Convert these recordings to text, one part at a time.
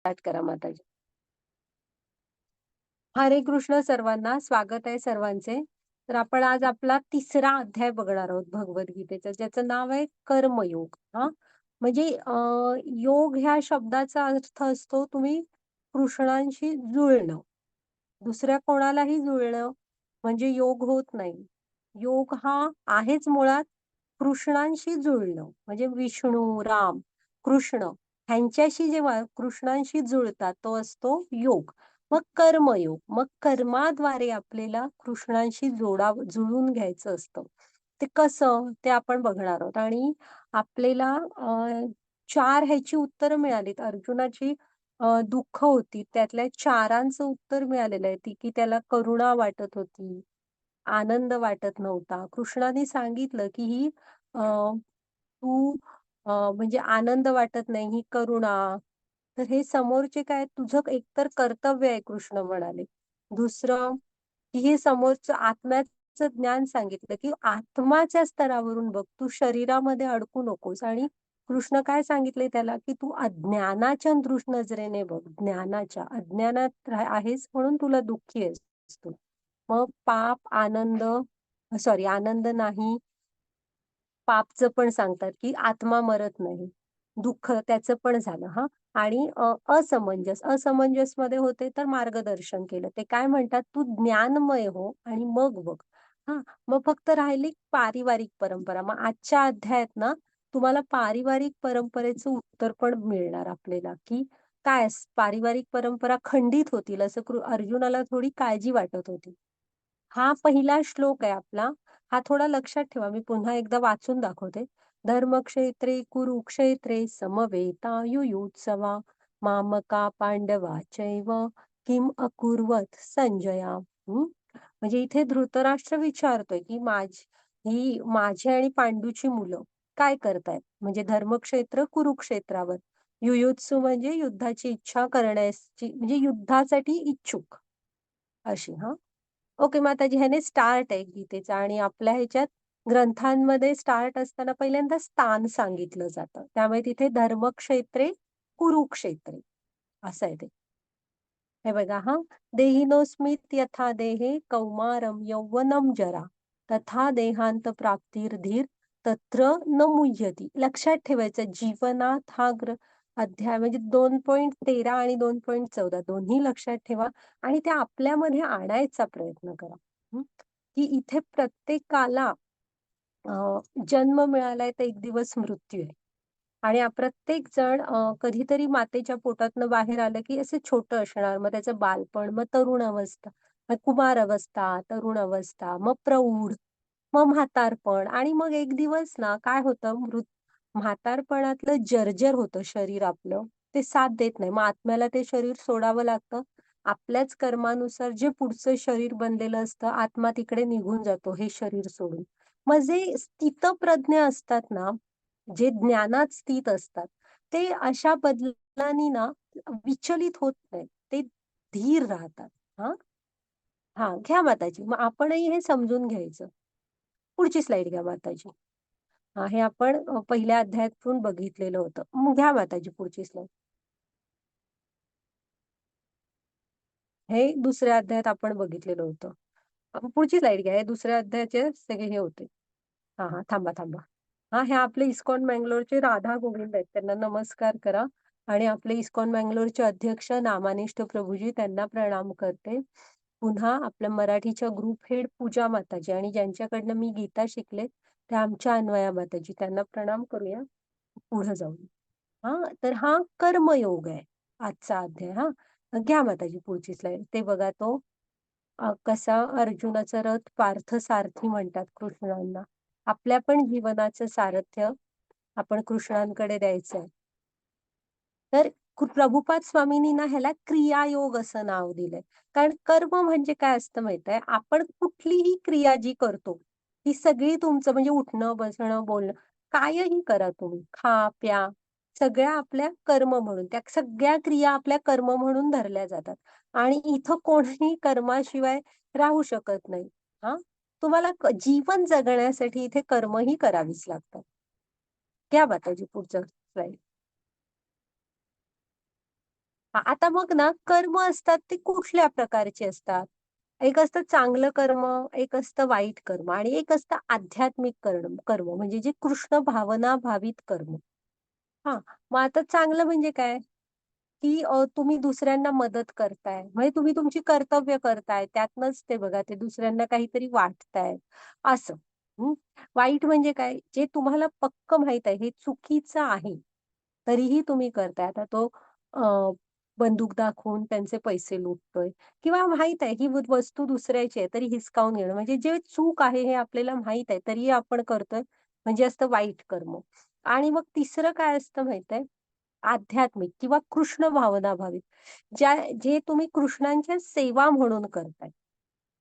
Start करा माताजी. हरे कृष्ण सर्वांना, स्वागत आहे सर्वांचे. तर आपण आज आपला तिसरा अध्याय बघणार आहोत भगवद्गीतेचा, ज्याचं नाव आहे कर्मयोग. हा म्हणजे योग ह्या शब्दाचा अर्थ असतो तुम्ही कृष्णांशी जुळणं. दुसऱ्या कोणालाही जुळणं म्हणजे योग होत नाही. योग हा आहेच मुळात कृष्णांशी जुळणं, म्हणजे विष्णू, राम, कृष्ण ह्यांच्याशी जेव्हा कृष्णांशी जुळतात तो असतो योग. मग कर्मयोग, मग कर्माद्वारे आपल्याला कृष्णांशी जुळून घ्यायचं असतं. ते कसं ते आपण बघणार आहोत. आणि आपल्याला चार ह्याची उत्तरं मिळालीत. अर्जुनाची दुःख होती, त्यातल्या चारांचं उत्तर मिळालेलं आहे. ती की त्याला करुणा वाटत होती, आनंद वाटत नव्हता. कृष्णाने सांगितलं की ही तू म्हणजे आनंद वाटत नाही, ही करुणा. तर हे समोरचे काय, तुझं एकतर कर्तव्य आहे कृष्ण म्हणाले. दुसरं की हे समोरचं आत्म्याचं ज्ञान सांगितलं की आत्माच्या स्तरावरून बघ, तू शरीरामध्ये अडकू नकोस. आणि कृष्ण काय सांगितले त्याला की तू अज्ञानाच्या नजरेने बघ, ज्ञानाच्या अज्ञानात आहेस म्हणून तुला दुःखी आहेस तू. मग पाप आनंद, सॉरी आनंद नाही, पापचं पण सांगतात की आत्मा मरत नाही, दुःख त्याचं पण झालं. हा आणि असमंजस मध्ये होते तर मार्गदर्शन केलं. ते काय म्हणतात, तू ज्ञानमय हो आणि मग बघ. हा मग फक्त राहिली पारिवारिक परंपरा. मग आजच्या अध्यायात ना तुम्हाला पारिवारिक परंपरेचं उत्तर पण मिळणार आपल्याला, की काय पारिवारिक परंपरा खंडित होतील असं अर्जुनाला थोडी काळजी वाटत होती. हा पहिला श्लोक आहे आपला. हा थोडा लक्षात ठेवा, मी पुन्हा एकदा वाचून दाखवते. धर्मक्षेत्रे कुरुक्षेत्रे समवेतायुयुत्सवा मामका पांडवा चैव किम अकुर्वत संजया. म्हणजे इथे धृतराष्ट्र विचारतोय की ही माझी आणि पांडूची मुलं काय करतायत. म्हणजे धर्मक्षेत्र कुरुक्षेत्रावर, युयुत्सु म्हणजे युद्धाची इच्छा करण्याची, म्हणजे युद्धासाठी इच्छुक अशी. हा ओके माताजी, ह्याने स्टार्ट आहे गीतेचा. आणि आपल्या ह्याच्यात ग्रंथांमध्ये स्टार्ट असताना पहिल्यांदा स्थान सांगितलं जातं, त्यामुळे तिथे धर्मक्षेत्रे कुरुक्षेत्रे असं आहे ते. हे बघा, हा देहिनोस्मित यथा देहे कौमारम यौवनम जरा तथा देहांत प्राप्तिर्धीर तत्र न मुह्यती. लक्षात ठेवायचं जीवनात हा अध्याय म्हणजे 2.13 आणि 2.14 दोन्ही लक्षात ठेवा आणि ते आपल्यामध्ये आणायचा प्रयत्न करा. की इथे प्रत्येकाला जन्म मिळालाय तर एक दिवस मृत्यू आहे. आणि प्रत्येक जण कधीतरी मातेच्या पोटातनं बाहेर आलं की असं छोटं असणार, मग त्याचं बालपण, मग तरुण अवस्था, मग कुमार अवस्था, तरुण अवस्था, मग प्रौढ, मग म्हातारपण. आणि मग एक दिवस ना काय होतं, म्हातारपणातलं जर्जर होतं शरीर आपलं, ते साथ देत नाही. मग आत्म्याला ते शरीर सोडावं लागतं. आपल्याच कर्मानुसार जे पुढचं शरीर बनलेलं असतं, आत्मा तिकडे निघून जातो हे शरीर सोडून. मग जे स्थितप्रज्ञ असतात ना, जे ज्ञानात स्थित असतात, ते अशा बदलांनी ना विचलित होत नाही, ते धीर राहतात. हा हा घ्या माताजी, मग आपणही हे समजून घ्यायचं. पुढची स्लाइड घ्या माताजी. हा हे आपण पहिल्या अध्यायातून बघितलेलं होतं. मग घ्या माताजी पुढची स्लाइड. हे दुसऱ्या अध्यायात आपण बघितलेलं होतं. पुढची स्लाइड घ्या. हे दुसऱ्या अध्यायाचे सगळे हे होते. हा हा थांबा थांबा. हा हे आपले इस्कॉन मँगलोरचे राधा गोविंद आहेत, त्यांना नमस्कार करा. आणि आपले इस्कॉन मँगलोरचे अध्यक्ष नामानिष्ठ प्रभूजी, त्यांना प्रणाम करते. पुन्हा आपल्या मराठीच्या ग्रुप हेड पूजा माताजी आणि ज्यांच्याकडनं मी गीता शिकले त्या आमच्या अन्वया माताजी, त्यांना प्रणाम करूया. पुढे जाऊन हा तर हा कर्मयोग आहे आजचा अध्याय. हा घ्या माताजी पुढची स्लाइड. ते बघा तो कसा अर्जुनाचा रथ पार्थ सारथी म्हणतात कृष्णांना. आपल्या पण जीवनाचं सारथ्य आपण कृष्णांकडे द्यायचंय. तर प्रभुपाद स्वामींनी ना ह्याला क्रियायोग असं नाव दिलंय. कारण कर्म म्हणजे काय असतं माहित आहे, आपण कुठलीही क्रिया जी करतो ती सगळी तुमचं, म्हणजे उठणं बसणं बोलणं कायही करा तुम्ही, खा प्या, सगळ्या आपल्या कर्म म्हणून, त्या सगळ्या क्रिया आपल्या कर्म म्हणून धरल्या जातात. आणि इथं कोणीही कर्माशिवाय राहू शकत नाही. हा तुम्हाला जीवन जगण्यासाठी इथे कर्मही करावीच लागतात. घ्या माताजी पुढचं स्लाइड. आता मग ना कर्म असतात ते कुठल्या प्रकारचे असतात? एक असतं चांगलं कर्म, एक असतं वाईट कर्म आणि एक असतं आध्यात्मिक कर्म कर्म म्हणजे जे कृष्ण भावना भावित कर्म. हां, मग आता चांगलं म्हणजे काय? की तुम्ही दुसऱ्यांना मदत करताय. म्हणजे तुम्ही तुमची कर्तव्य करताय. त्यातनंच ते बघा ते दुसऱ्यांना काहीतरी वाटताय, असं. हं. वाईट म्हणजे काय? जे तुम्हाला पक्क माहीत आहे हे चुकीचं आहे. तरीही तुम्ही करताय. आता तो अ, बंदूक दाखवून त्यांचे पैसे लुटतोय किंवा माहीत आहे ही वस्तू दुसऱ्याची आहे तरी हिसकावून घेणं. म्हणजे जे चूक आहे हे आपल्याला माहीत आहे तरीही आपण करतोय म्हणजे असतं वाईट कर्म. आणि मग तिसरं काय असतं माहीत आहे? आध्यात्मिक किंवा कृष्ण भावना भावित. जे तुम्ही कृष्णांच्या सेवा म्हणून करताय.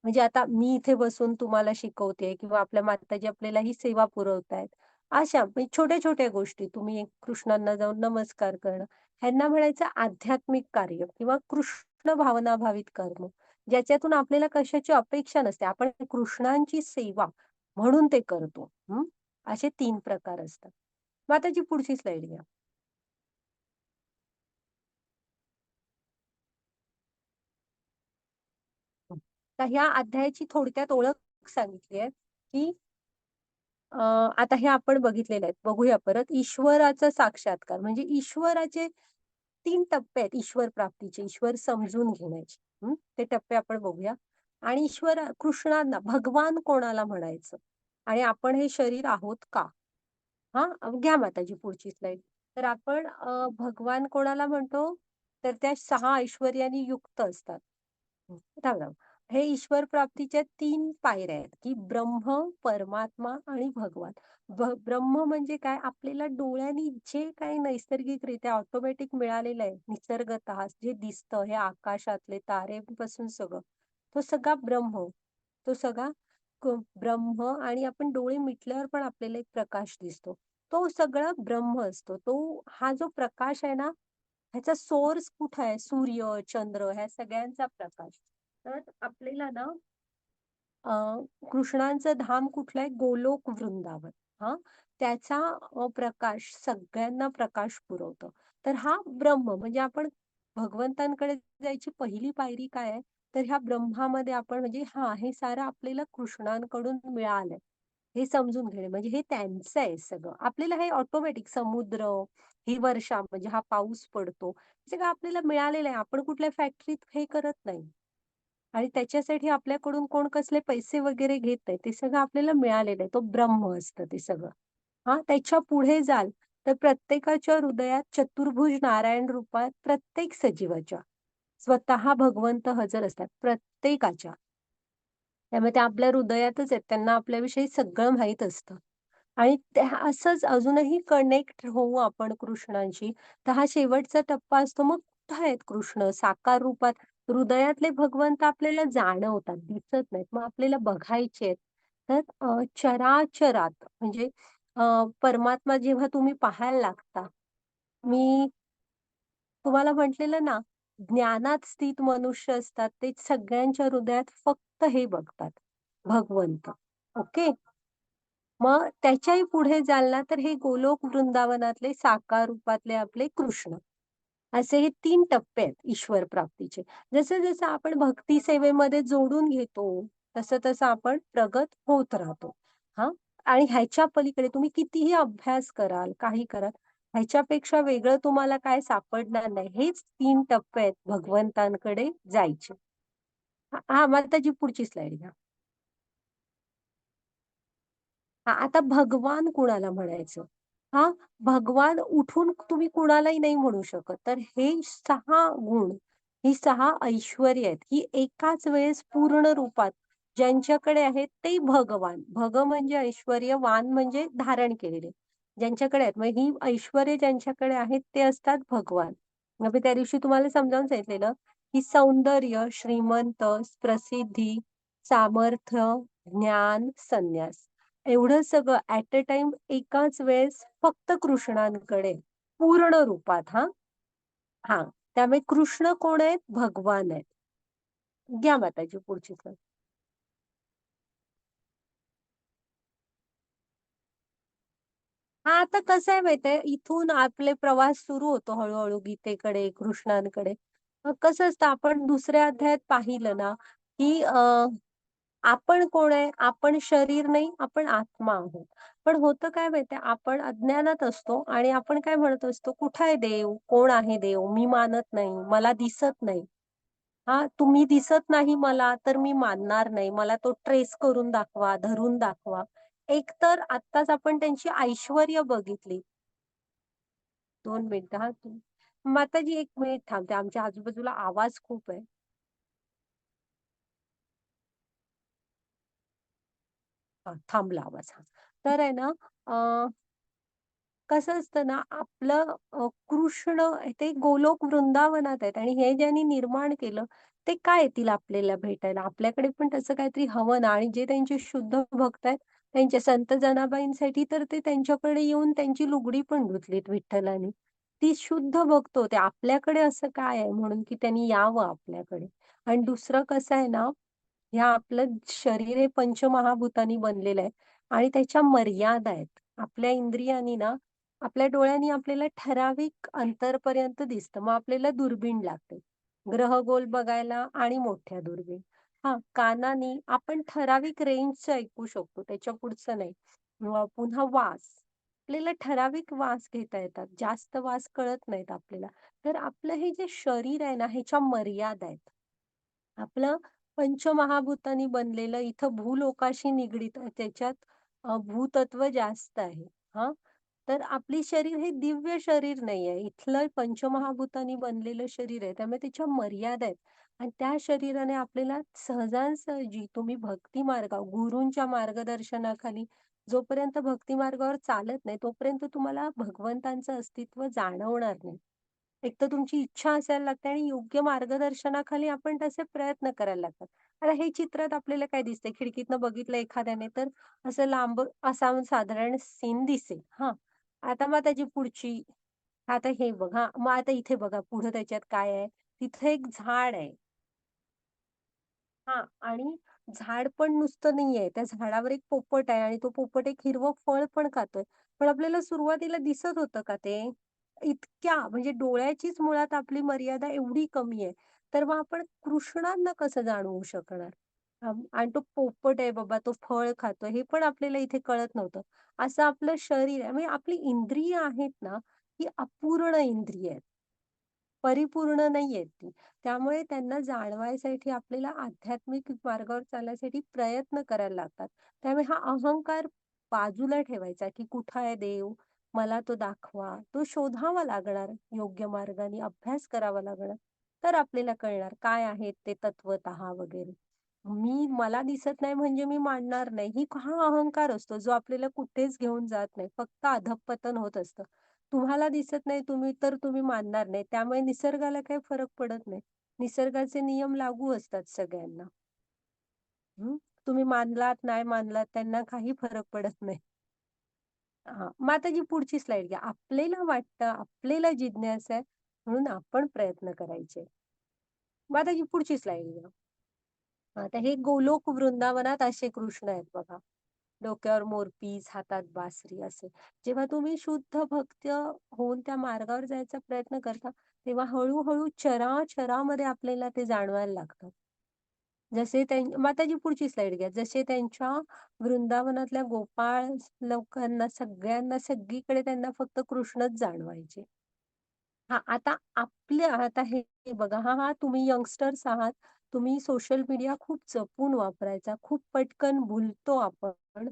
म्हणजे आता मी इथे बसून तुम्हाला शिकवतेय किंवा आपल्या माताजी आपल्याला ही सेवा पुरवतायत. अशा म्हणजे छोट्या-छोट्या गोष्टी तुम्ही एक कृष्णांना जाऊन नमस्कार करणं, ह्यांना म्हणायचं आध्यात्मिक कार्य किंवा कृष्ण भावना भावित कर्म. ज्याच्यातून आपल्याला कशाची अपेक्षा नसते. आपण कृष्णांची सेवा म्हणून ते करतो. हं. असे 3 प्रकार असतात. मग आता जी पुढची स्लाईड घ्या. तर ह्या अध्यायाची थोडक्यात ओळख सांगितली आहे, की अ, आता हे आपण बघितलेले आहेत. बघूया परत. ईश्वराचा साक्षात्कार म्हणजे ईश्वराचे 3 टप्पे आहेत ईश्वर प्राप्तीचे, ईश्वर समजून घेण्याचे. ते टप्पे आपण बघूया. आणि कृष्णांना भगवान कोणाला म्हणायचं? आणि आपण हे शरीर आहोत का? घ्या माताजी पुढची स्लाईड. तर आपण भगवान कोणाला म्हणतो? तर त्या 6 ऐश्वर्याने युक्त असतात. थांबा. हे ईश्वर प्राप्तीच्या 3 पायऱ्या आहेत, की ब्रह्म, परमात्मा आणि भगवान. ब्रह्म म्हणजे काय? आपल्याला डोळ्यांनी जे काही नैसर्गिकरित्या ऑटोमॅटिक मिळालेलं आहे, निसर्गतः जे दिसतं, हे आकाशातले तारेपासून सगळं, तो सगळा ब्रह्म. तो सगळा ब्रह्म आणि आपण डोळे मिटल्यावर पण आपल्याला एक प्रकाश दिसतो. तो सगळा ब्रह्म असतो. हा जो प्रकाश आहे ना, ह्याचा सोर्स कुठे आहे? सूर्य, चंद्र ह्या सगळ्यांचा प्रकाश. तर आपल्याला ना अ, कृष्णांचं धाम कुठलं आहे? गोलोक वृंदावन. हां, त्याचा प्रकाश सगळ्यांना प्रकाश पुरवतो. तर हा ब्रह्म म्हणजे आपण भगवंतांकडे जायची पहिली पायरी काय आहे? तर ह्या ब्रह्मामध्ये आपण म्हणजे हे सारं आपल्याला कृष्णांकडून मिळालंय. हे समजून घेणे म्हणजे हे त्यांचं आहे सगळं. आपल्याला हे ऑटोमॅटिक समुद्र, ही वर्षा म्हणजे हा पाऊस पडतो, हे सगळं आपल्याला मिळालेलं आहे. आपण कुठल्या फॅक्टरीत हे करत नाही. आणि त्याच्यासाठी आपल्याकडून कोण कसले पैसे वगैरे घेत नाही. ते सगळं आपल्याला मिळालेलं आहे. तो ब्रह्म असतं ते सगळं. त्याच्या पुढे जाल तर प्रत्येकाच्या हृदयात चतुर्भुज नारायण रूपात प्रत्येक सजीवाच्या स्वतः भगवंत हजर असतात. प्रत्येकाच्या. त्यामुळे ते आपल्या हृदयातच आहेत. त्यांना आपल्याविषयी सगळं माहीत असतं. आणि त्या असंच अजूनही कनेक्ट होऊ आपण कृष्णांशी. तर हा शेवटचा टप्पा असतो. मग कुठे आहेत कृष्ण? साकार रूपात हृदयातले भगवंत आपल्याला जाणवतात, दिसत नाहीत. मग आपल्याला बघायचे आहेत. तर चराचरात म्हणजे परमात्मा जेव्हा तुम्ही पाहायला लागता, मी तुम्हाला म्हटलेलं ना, ज्ञानात स्थित मनुष्य असतात, ते सगळ्यांच्या हृदयात फक्त हे बघतात, भगवंत. ओके. मग त्याच्याही पुढे जाल ना, तर हे गोलोक वृंदावनातले साकार रूपातले आपले कृष्ण. असे हे 3 टप्पे आहेत ईश्वर प्राप्तीचे. जसं-जसं आपण भक्ती सेवेमध्ये जोडून घेतो, तसं-तसं आपण प्रगत होत राहतो. हां. आणि ह्याच्या पलीकडे तुम्ही कितीही अभ्यास कराल, काही कराल, ह्याच्यापेक्षा वेगळं तुम्हाला काय सापडणार नाही. हेच 3 टप्पे आहेत भगवंतांकडे जायचे. मग आता जी पुढची स्लाईड घ्या. आता भगवान कुणाला म्हणायचं? हां, भगवान उठून तुम्ही कुणालाही नाही म्हणू शकत. तर हे 6 गुण, ही 6 ऐश्वर्य आहेत. ही एकाच वेळेस पूर्ण रूपात ज्यांच्याकडे आहेत ते भगवान. भग म्हणजे ऐश्वर्य, वान म्हणजे धारण केलेले. ज्यांच्याकडे आहेत. मग ही ऐश्वर्य ज्यांच्याकडे आहेत ते असतात भगवान. मग मी त्या दिवशी तुम्हाला समजावून सांगितलेलं, की सौंदर्य, श्रीमंत, प्रसिद्धी, सामर्थ्य, ज्ञान, संन्यास. एवढं सगळं ॲट अ टाईम एकाच वेळेस फक्त कृष्णांकडे, पूर्ण रूपात हां. त्यामुळे कृष्ण कोण आहेत? भगवान आहेत. घ्या माताजी पुढची स्लाईड. हां, आता कसं आहे माहिती आहे, इथून आपले प्रवास सुरू होतो हळू-हळू गीतेकडे, कृष्णांकडे. मग कसं असतं आपण दुसऱ्या अध्यायात पाहिलं ना, की आपण कोण आहे? आपण शरीर नाही, आपण आत्मा आहोत. पण होतं काय माहिती आपण अज्ञानात असतो आणि आपण काय म्हणत असतो, "कुठे आहे देव? कोण आहे देव? मी मानत नाही, मला दिसत नाही." हां, तुम्ही दिसत नाही मला, तर मी मानणार नाही. मला तो ट्रेस करून दाखवा, धरून दाखवा. एकतर आत्ताच आपण त्यांची ऐश्वर्य बघितली. 2 मिनिटं हां. माताजी 1 मिनिट थांबते. आमच्या आजूबाजूला आवाज खूप आहे. हां, थांबला आवाज. हां. तर आहे ना, कसं असतं ना, आपलं कृष्ण ते गोलोक वृंदावनात आहेत आणि हे ज्यांनी निर्माण केलं, ते का येतील आपल्याला भेटायला? आपल्याकडे पण तसं काहीतरी हवं ना आणि जे त्यांचे शुद्ध भक्त आहेत, त्यांच्या संत जनाबाईंसाठी तर ते त्यांच्याकडे येऊन त्यांची लुगडी पण धुतलीत विठ्ठलाने. ती शुद्ध भक्त होते. आपल्याकडे असं काय आहे म्हणून की त्यांनी यावं आपल्याकडे. आणि दुसरं कसं आहे ना, ह्या आपलं शरीर हे पंचमहाभूतांनी बनलेलं आहे आणि त्याच्या मर्यादा आहेत. आपल्या इंद्रियांनी ना आपल्या डोळ्यांनी आपल्याला ठराविक अंतरपर्यंत दिसतं. मग आपल्याला दुर्बीण लागते. ग्रहगोल बघायला आणि मोठ्या दुर्बीण. हां, कानानी आपण ठराविक रेंजचं ऐकू शकतो, त्याच्या पुढचं नाही. पुन्हा वास. आपल्याला ठराविक वास घेता येतात. जास्त वास कळत नाहीत आपल्याला. तर आपलं हे जे शरीर आहे ना, ह्याच्या मर्यादा आहेत. आपलं पंचमहाभूतांनी बनलेलं इथं भूलोकाशी निगडीत आहे. त्याच्यात भूतत्व जास्त आहे. हां. तर आपली शरीर हे दिव्य शरीर नाहीये. इथलं पंचमहाभूतांनी बनलेलं शरीर आहे. त्यामुळे त्याच्या मर्यादा आहेत. आणि त्या शरीराने आपल्याला सहजासहजी तुम्ही भक्ती मार्गावर गुरूंच्या मार्गदर्शनाखाली जोपर्यंत भक्ती मार्गावर चालत नाही, तोपर्यंत तुम्हाला भगवंतांचं अस्तित्व जाणवणार नाही. एक तर तुमची इच्छा असायला लागते आणि योग्य मार्गदर्शनाखाली आपण तसे प्रयत्न करायला लागतात. आता हे चित्रात आपल्याला काय दिसतंय, खिडकीतनं बघितलं एखाद्याने तर असं लांब असा साधारण सीन दिसेल. हां. आता मग त्याची पुढची आता हे बघ हां, मग आता इथे बघा पुढं त्याच्यात काय आहे, तिथे एक झाड आहे. हां. आणि झाड पण नुसतं नाहीये. त्या झाडावर एक पोपट आहे आणि तो पोपट एक हिरवं फळ पण खातोय. पण आपल्याला सुरुवातीला दिसत होतं का ते? इतक्या म्हणजे डोळ्याचीच मुळात आपली मर्यादा एवढी कमी आहे. तर मग आपण कृष्णांना कसं जाणवू शकणार? आणि तो पोपट आहे बाबा, तो फळ खातोय हे पण आपल्याला इथे कळत नव्हतं. असं आपलं शरीर आहे म्हणजे आपली इंद्रिय आहेत ना, ही अपूर्ण इंद्रिय आहेत. परिपूर्ण नाहीयेत ती. त्यामुळे त्यांना जाणवायसाठी आपल्याला आध्यात्मिक मार्गावर चालण्यासाठी प्रयत्न करायला लागतात. त्यामुळे हा अहंकार बाजूला ठेवायचा, की कुठं आहे देव? मला तो दाखवा. तो शोधावा लागणार योग्य मार्गाने, अभ्यास करावा लागणार. तर आपल्याला कळणार काय आहेत ते तत्वतः वगैरे. मला दिसत नाही म्हणजे मी मानणार नाही. हा अहंकार असतो जो आपल्याला कुठेच घेऊन जात नाही. फक्त अधःपतन होत असतं. तुम्हाला दिसत नाही तुम्ही मानणार नाही. त्यामुळे निसर्गाला काही फरक पडत नाही. निसर्गाचे नियम लागू असतात सगळ्यांना. हं. तुम्ही मानलात, नाही मानलात त्यांना काही फरक पडत नाही. हां. मग आता जी पुढची स्लाईड घ्या. आपल्याला वाटतं, आपल्याला जिज्ञासा आहे म्हणून आपण प्रयत्न करायचे. मग आता जी पुढची स्लाईड घ्या. आता हे गोलोक वृंदावनात असे कृष्ण आहेत बघा. डोक्यावर मोरपीस, हातात बासरी असे. जेव्हा तुम्ही शुद्ध भक्त होऊन त्या मार्गावर जायचा प्रयत्न करता, तेव्हा हळू-हळू चराचरामध्ये आपल्याला ते जाणवायला लागतं. जसे मग आता जी पुढची स्लाईड घ्या. जसे त्यांच्या वृंदावनातल्या गोपाळ लोकांना सगळ्यांना सगळीकडे त्यांना फक्त कृष्णच जाणवायचे. हां, आता हे हे बघा, हां, हां, तुम्ही यंगस्टर्स आहात. तुम्ही सोशल मीडिया खूप जपून वापरायचा. खूप पटकन भुलतो आपण.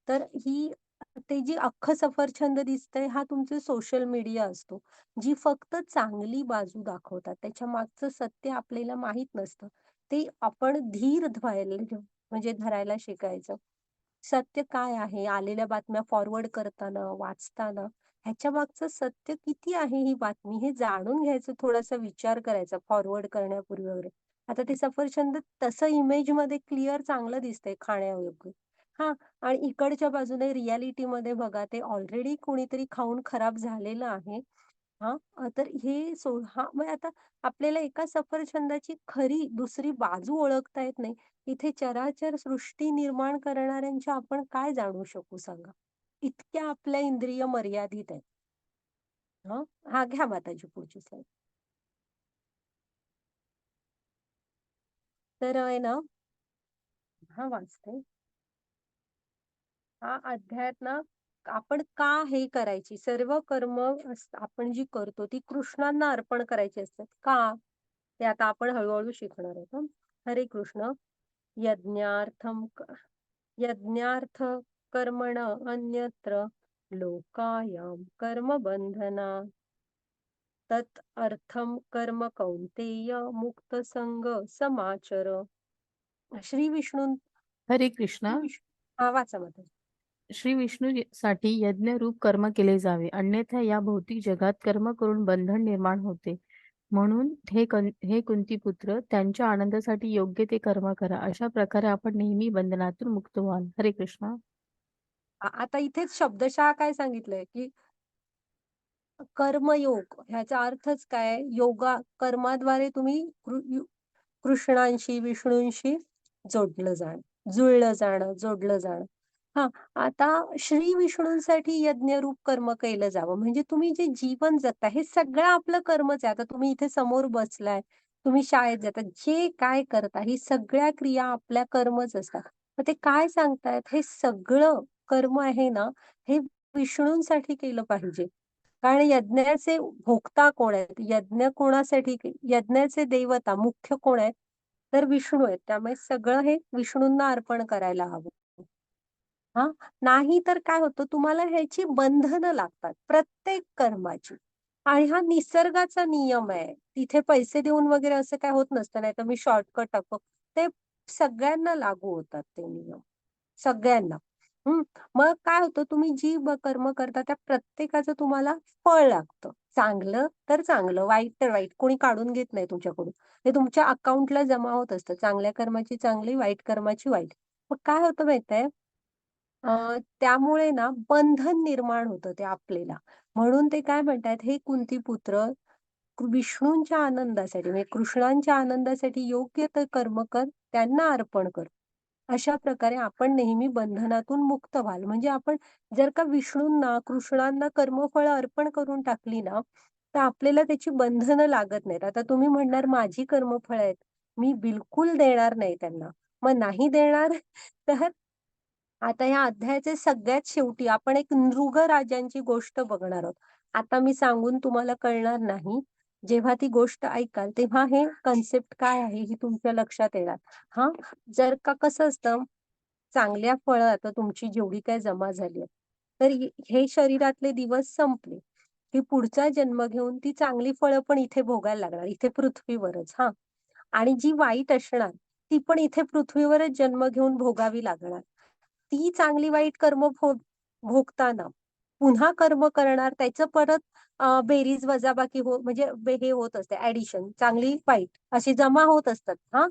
तर ते जी अख्खं सफरचंद दिसतंय, हा तुमचं सोशल मीडिया असतो. जी फक्त चांगली बाजू दाखवतात. त्याच्या मागचं सत्य आपल्याला माहीत नसतं. ते आपण धीर म्हणजे धरायला शिकायचं. सत्य काय आहे? आलेल्या बातम्या फॉरवर्ड करताना, वाचताना ह्याच्या मागचं सत्य किती आहे ही बातमी हे जाणून घ्यायचं, थोडासा विचार करायचा फॉरवर्ड करण्यापूर्वी वगैरे. आता ते सफरचंद तसं इमेजमध्ये क्लिअर चांगलं दिसतंय खाण्यायोग्य. हां, आणि इकडच्या बाजूने रिॲलिटीमध्ये बघा ते ऑलरेडी कोणीतरी खाऊन खराब झालेलं आहे. हां, तर मग आता आपल्याला एका सफरचंदाची खरी दुसरी बाजू ओळखता येत नाही. इथे चराचर सृष्टी निर्माण करणाऱ्यांच्या आपण काय जाणू शकू सांगा? इतक्या आपल्या इंद्रिय मर्यादित आहेत. हं. हां, घ्या माताजी पुढची स्लाईड. तर आहे ना हां, वाचते. हा अध्यायात ना आपण का हे करायची सर्व कर्म आपण जी करतो ती कृष्णांना अर्पण करायची असतात का ते आता आपण हळूहळू शिकणार आहोत हं. हरे कृष्ण. यज्ञार्थम यज्ञार्थ कर्मण अन्यत्र लोकायाम कर्म बंधना तत् अर्थम कर्म कौंतेय मुक्त संग समाचर. श्री विष्णू हरे श्री कृष्णा. विष्णू हा वाचा मत. श्री विष्णूसाठी यज्ञरूप कर्म केले जावे, अन्यथा या भौतिक जगात कर्म करून बंधन निर्माण होते. म्हणून हे कुंतीपुत्र, त्यांच्या आनंदासाठी योग्य ते कर्म करा. अशा प्रकारे आपण नेहमी बंधनातून मुक्त व्हाल. हरे कृष्णा. आता इथेच शब्दशः काय सांगितलंय की कर्मयोग ह्याचा अर्थच काय योगा कर्माद्वारे तुम्ही कृष्णांशी विष्णूंशी जुळलं जाणं जोडलं जाणं. हा आता श्री विष्णूंसाठी यज्ञरूप कर्म केलं जावं म्हणजे तुम्ही जे जीवन जगता हे सगळं आपलं कर्मच आहे. आता तुम्ही इथे समोर बसलाय, तुम्ही शाळेत जाता, जे काय करता ही सगळ्या क्रिया आपल्या कर्मच असतात. मग ते काय सांगतायत हे सगळं कर्म आहे ना हे विष्णूंसाठी केलं पाहिजे. कारण यज्ञाचे भोक्ता कोण आहेत? यज्ञ कोणासाठी यज्ञाचे देवता मुख्य कोण आहेत? तर विष्णू आहेत. त्यामुळे सगळं हे विष्णूंना अर्पण करायला हवं. हां, नाही तर काय होतं तुम्हाला ह्याची बंधनं लागतात प्रत्येक कर्माची. आणि हा निसर्गाचा नियम आहे. तिथे पैसे देऊन वगैरे असं काय होत नसतं. नाहीतर मी शॉर्टकट टाकतो. ते सगळ्यांना लागू होतात ते नियम. सगळ्यांना. हं. मग काय होतं तुम्ही जी कर्म करता त्या प्रत्येकाचं तुम्हाला फळ लागतं. चांगलं तर चांगलं, वाईट तर वाईट. कोणी काढून घेत नाही तुमच्याकडून. ते तुमच्या अकाउंटला जमा होत असतं. चांगल्या कर्माची चांगली, वाईट कर्माची वाईट. मग काय होतं माहितीये? त्यामुळे ना बंधन निर्माण होतं ते आपल्याला. म्हणून ते काय म्हणतात, "हे कुंतीपुत्र, विष्णूंच्या आनंदासाठी म्हणजे कृष्णांच्या आनंदासाठी योग्य ते कर्म कर, त्यांना अर्पण कर." अशा प्रकारे आपण नेहमी बंधनातून मुक्त व्हाल. म्हणजे आपण जर का विष्णूंना, कृष्णांना कर्मफळं अर्पण करून टाकली ना, तर आपल्याला त्याची बंधनं लागत नाहीत. आता तुम्ही म्हणणार, "माझी कर्मफळं आहेत, मी बिलकुल देणार नाही त्यांना." मग नाही देणार तर आता या अध्यायाचे सगळ्यात शेवटी आपण एक नृगराजांची गोष्ट बघणार आहोत. आता मी सांगून तुम्हाला कळणार नाही. जेव्हा ती गोष्ट ऐकाल तेव्हा हे कन्सेप्ट काय आहे हे तुमच्या लक्षात येणार. हां, जर का कसं असतं, चांगल्या फळं आता तुमची जेवढी काही जमा झाली आहे, तर हे शरीरातले दिवस संपले, की पुढचा जन्म घेऊन ती चांगली फळं पण इथे भोगायला लागणार, इथे पृथ्वीवरच हां. आणि जी वाईट असणार, ती पण इथे पृथ्वीवरच जन्म घेऊन भोगावी लागणार. ती चांगली वाईट कर्म भोगताना पुन्हा कर्म करणार त्याचं परत बेरीज वजाबाकी म्हणजे हे होत असते ॲडिशन चांगली वाईट अशी जमा होत असतात हां.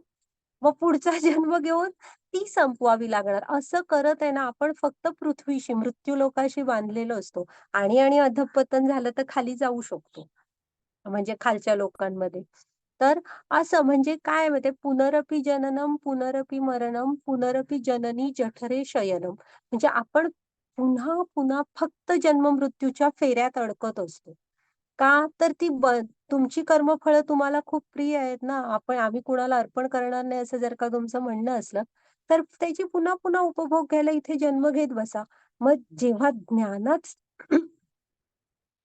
मग पुढचा जन्म घेऊन ती संपवावी लागणार. असं करत आहे ना आपण फक्त पृथ्वीशी, मृत्यूलोकाशी बांधलेलो असतो आणि अधःपतन झालं तर खाली जाऊ शकतो. म्हणजे खालच्या लोकांमध्ये. तर असं म्हणजे काय माहितीये पुनरपि जननम, पुनरपि मरणम, पुनरपि जननी जठरे शयनम. म्हणजे आपण पुन्हा-पुन्हा फक्त जन्म-मृत्यूच्या फेऱ्यात अडकत असतो. का? तर तुमची कर्मफळं तुम्हाला खूप प्रिय आहेत ना. आम्ही कुणाला अर्पण करणार नाही असं जर का तुमचं म्हणणं असलं, तर त्याची पुन्हा-पुन्हा उपभोग घ्यायला इथे जन्म घेत बसा. मग जेव्हा ज्ञानात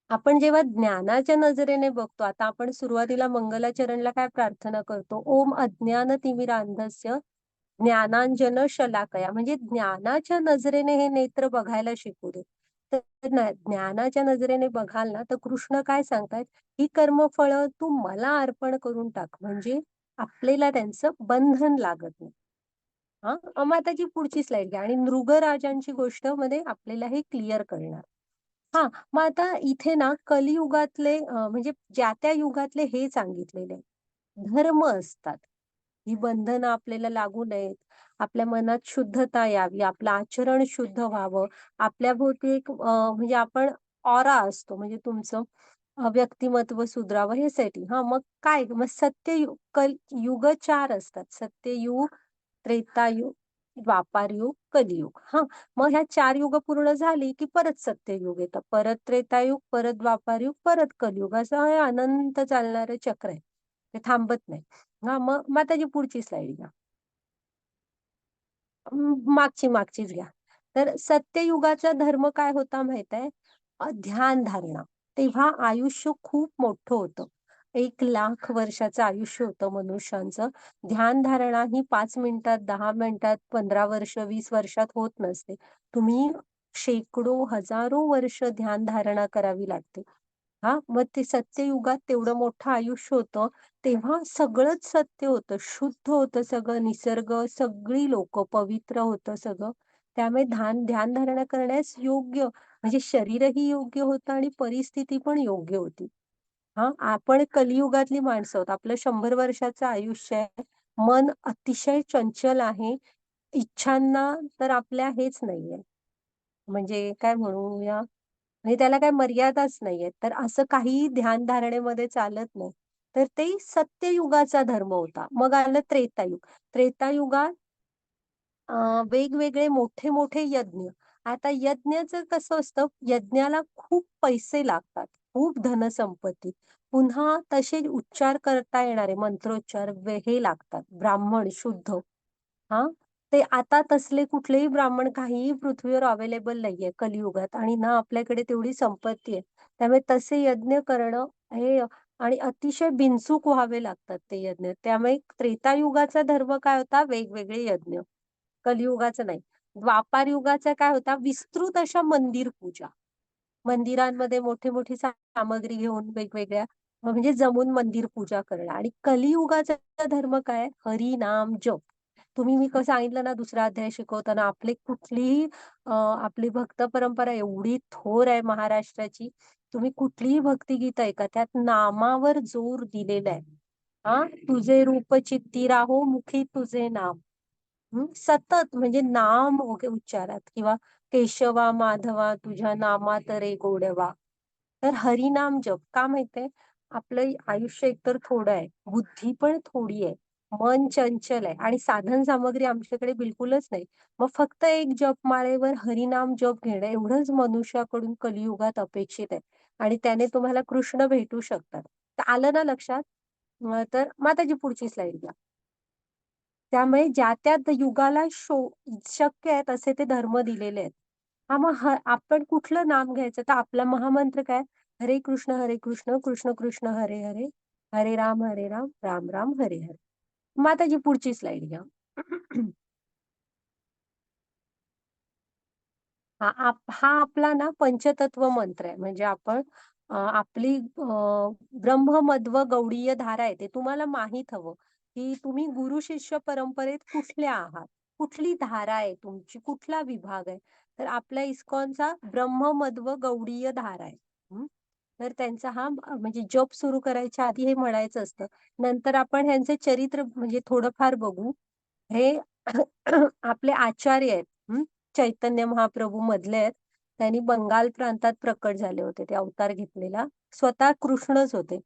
आपण जेव्हा ज्ञानाच्या नजरेने बघतो, आता आपण सुरुवातीला मंगलाचरणला काय प्रार्थना करतो? ओम अज्ञानतिमिरांधस्य ज्ञानांजन शलाकया म्हणजे ज्ञानाच्या नजरेने हे नेत्र बघायला शिकू दे. तर ज्ञानाच्या नजरेने बघाल ना, तर कृष्ण काय सांगतायत, ही कर्मफळं तू मला अर्पण करून टाक. म्हणजे आपल्याला त्यांचं बंधन लागत नाही. हां, मग आता जी पुढची स्लाईड घ्या आणि नृगराजांची गोष्ट मध्ये आपल्याला हे क्लिअर करणार. हां, मग आता इथे ना कलियुगातले म्हणजे ज्या त्या युगातले हे सांगितलेले आहे. धर्म असतात. ही बंधनं आपल्याला लागू नयेत. आपल्या मनात शुद्धता यावी, आपलं आचरण शुद्ध व्हावं. आपल्याभोवती एक म्हणजे आपण ऑरा असतो म्हणजे तुमचं व्यक्तिमत्व सुधरावं ह्यासाठी. हां, मग काय मग युग 4 असतात. सत्ययुग, त्रेतायुग द्वापारयुग, कलियुग. हा, मग ह्या 4 युग पूर्ण झाली की परत सत्ययुग येतं, परत त्रेतायुग, परत द्वापारयुग, परत कलियुग, असं हे अनंत चालणारं चक्र आहे. ते थांबत नाही. हा, मग माताजी पुढची स्लाइड घ्या. मागचीच घ्या. तर सत्ययुगाचा धर्म काय होता माहित आहे? ध्यान धारणा. तेव्हा आयुष्य खूप मोठं होतं. 1,00,000 वर्षाचं आयुष्य होतं मनुष्यांचं. ध्यान धारणा ही 5 मिनिटात, 10 मिनिटात, 15 वर्ष, 20 वर्षात होत नसते. तुम्ही शेकडो, हजारो वर्ष ध्यान धारणा करावी लागते. हा, मग ते सत्ययुगात तेवढं मोठं आयुष्य होतं. तेव्हा सगळंच सत्य होतं, शुद्ध होतं सगळं, निसर्ग, सगळी लोक पवित्र होतं सगळं. त्यामुळे ध्यानधारणा करण्यास योग्य, म्हणजे शरीरही योग्य होतं आणि परिस्थिती पण योग्य होती. हा, आपण कलियुगातली माणसं आहोत. आपलं 100 वर्षाचं आयुष्य आहे. मन अतिशय चंचल आहे. इच्छांना तर आपल्या हेच नाहीये. म्हणजे काय म्हणूया, म्हणजे त्याला काही मर्यादाच नाहीये. तर असं काही ध्यानधारणेमध्ये चालत नाही. तर ते सत्ययुगाचा धर्म होता. मग आलं त्रेतायुग. त्रेतायुगात वेगवेगळे मोठे-मोठे यज्ञ. आता यज्ञाचं कसं असतं, यज्ञाला खूप पैसे लागतात, खूप धनसंपत्ती. पुन्हा तसे उच्चार करता येणारे मंत्रोच्चार हे लागतात, ब्राह्मण शुद्ध. हां, ते आता तसले कुठलेही ब्राह्मण काहीही पृथ्वीवर अवेलेबल नाहीये कलियुगात आणि ना आपल्याकडे तेवढी संपत्ती आहे. त्यामुळे तसे यज्ञ करणं हे आणि अतिशय बिनचूक व्हावे लागतात ते यज्ञ. त्यामुळे त्रेतायुगाचा धर्म काय होता? वेगवेगळे यज्ञ. कलियुगाचं नाही. द्वापार युगाचा काय होता? विस्तृत अशा मंदिर पूजा. मंदिरांमध्ये मोठी-मोठी सामग्री घेऊन वेगवेगळ्या म्हणजे जमून मंदिर पूजा करणं. आणि कलियुगाचा धर्म काय? हरी नाम जप. मी कसं सांगितलं ना दुसरा अध्याय शिकवताना, आपली भक्त परंपरा एवढी थोर आहे महाराष्ट्राची. तुम्ही कुठलीही भक्तिगीत ऐका, त्यात नामावर जोर दिलेला आहे. हा, तुझे रूप चित्ती राहो, मुखी तुझे नाम. सतत म्हणजे नाम उच्चारात, किंवा केशवा माधवा तुझ्या नामात रे गोडवा. तर हरिनाम जप का माहितीये? आपलं आयुष्य एकतर थोडं आहे, बुद्धी पण थोडी आहे, मन चंचल आहे आणि साधन सामग्री आमच्याकडे बिलकुलच नाही. मग फक्त एक जपमाळेवर हरिनाम जप घेणं एवढंच मनुष्याकडून कलियुगात अपेक्षित आहे. आणि त्याने तुम्हाला कृष्ण भेटू शकतात. तर आलं ना लक्षात? तर माताजी पुढची स्लाइड घ्या. त्यामुळे ज्या त्या युगाला शक्य आहे तसे ते धर्म दिलेले आहेत. हा, मग आपण कुठलं नाम घ्यायचं? तर आपला महामंत्र काय? हरे कृष्ण कृष्ण कृष्ण हरे हरे, हरे राम राम राम हरे हरे. माताजी पुढची स्लाइड घ्या. हा आपला ना पंचतत्व मंत्र आहे. म्हणजे आपण आपली ब्रह्ममध्व गौडीय धारा आहे, ते तुम्हाला माहित हवं, की तुम्ही गुरु शिष्य परंपरेत कुठल्या आहात, कुठली धारा आहे तुमची, कुठला विभाग आहे. तर आपल्या इस्कॉनचा ब्रह्ममध्व गौडीय धारा आहे. तर त्यांचा हा म्हणजे जप सुरू करायच्या आधी हे म्हणायचं असतं. नंतर आपण ह्यांचे चरित्र म्हणजे थोडंफार बघू. हे आपले आचार्य आहेत. चैतन्य महाप्रभू मधले आहेत. त्यांनी बंगाल प्रांतात प्रकट झाले होते, ते अवतार घेतलेला. स्वतः कृष्णच होते.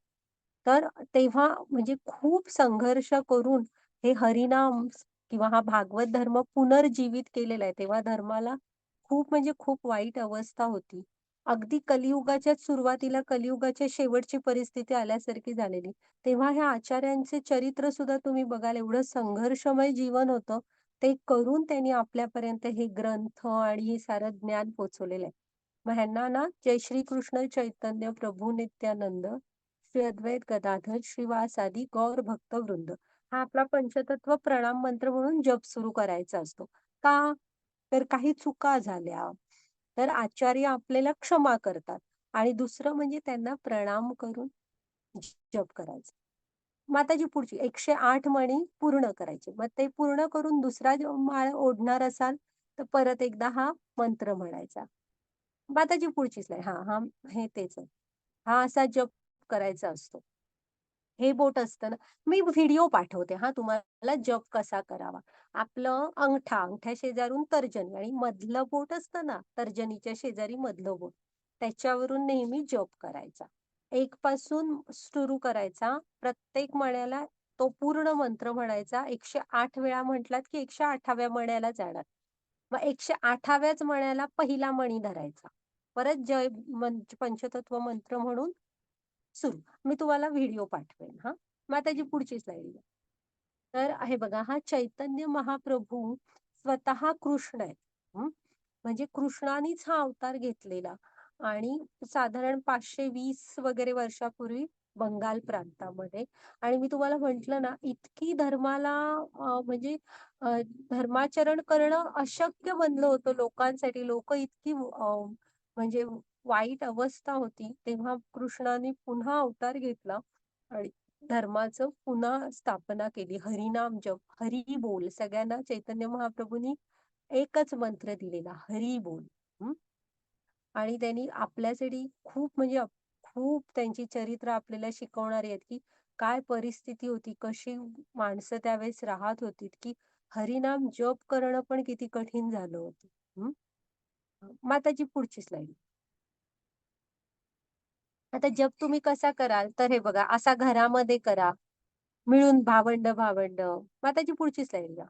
तर तेव्हा म्हणजे खूप संघर्ष करून हे हरिनाम किंवा हा भागवत धर्म पुनर्जीवित केलेला आहे. तेव्हा धर्माला खूप म्हणजे खूप वाईट अवस्था होती. अगदी कलियुगाच्याच सुरुवातीला, कलियुगाच्या शेवटची परिस्थिती आल्यासारखी झालेली. तेव्हा ह्या आचार्यांचे चरित्र सुद्धा तुम्ही बघाल, एवढं संघर्षमय जीवन होतं. ते करून त्यांनी आपल्यापर्यंत हे ग्रंथ आणि हे सारं ज्ञान पोहोचवलेलं आहे. मग ह्यांना ना जय श्री कृष्ण चैतन्य प्रभू नित्यानंद श्री अद्वैत गदाधर श्रीवासादि गौर भक्त वृंद, हा आपला पंचतत्व प्रणाम मंत्र म्हणून जप सुरू करायचा असतो. का? तर काही चुका झाल्या तर आचार्य आपल्याला क्षमा करतात. आणि दुसरं म्हणजे त्यांना प्रणाम करून जप करायचा. माताजी पुढची 108 मणी पूर्ण करायचे. मग ते पूर्ण करून दुसरा माळ ओढणार असाल तर परत एकदा हा मंत्र म्हणायचा. माताजी पुढची स्लाइड. हा हा हे तेच आहे. हा असा जप करायचा असतो. हे बोट असतं ना, मी व्हिडिओ पाठवते हा तुम्हाला जप कसा करावा. आपलं अंगठ्या शेजारून तर्जनी आणि मधलं बोट असतं ना, तर्जनीच्या शेजारी मधलं बोट, त्याच्यावरून नेहमी जप करायचा. 1 पासून सुरू करायचा. प्रत्येक मण्याला तो पूर्ण मंत्र म्हणायचा. 108 वेळा म्हटलात, की 108व्या मण्याला जाणार. मग 108व्याच मण्याला पहिला मणी धरायचा. परत जय पंचतत्व मंत्र म्हणून सुरू. मी तुम्हाला व्हिडिओ पाठवेन हां. मग आता जी पुढची स्लाईड घ्या. तर हे बघा हा चैतन्य महाप्रभू स्वतः कृष्ण आहेत. हं. म्हणजे कृष्णानीच हा अवतार घेतलेला आणि साधारण 520 वगैरे वर्षापूर्वी बंगाल प्रांतामध्ये. आणि मी तुम्हाला म्हटलं ना, इतकी धर्माला म्हणजे अ, धर्माचरण करणं अशक्य बनलं होतं लोकांसाठी. लोकं इतकी म्हणजे वाईट अवस्था होती. तेव्हा कृष्णाने पुन्हा अवतार घेतला आणि धर्माचं पुन्हा स्थापना केली. हरिनाम जप, हरी बोल. सगळ्यांना चैतन्य महाप्रभूंनी एकच मंत्र दिलेला, हरी बोल. हं. आणि त्यांनी आपल्यासाठी खूप म्हणजे खूप त्यांची चरित्र आपल्याला शिकवणारी आहेत, की काय परिस्थिती होती, कशी माणसं त्यावेळेस राहत होती, की हरिनाम जप करणं पण किती कठीण झालं होतं. हं. मग पुढची स्लाईड. आता जप तुम्ही कसा कराल? तर हे बघा असा घरामध्ये करा, मिळून भावंड-भावंड. मग पुढची स्लाईड घ्या.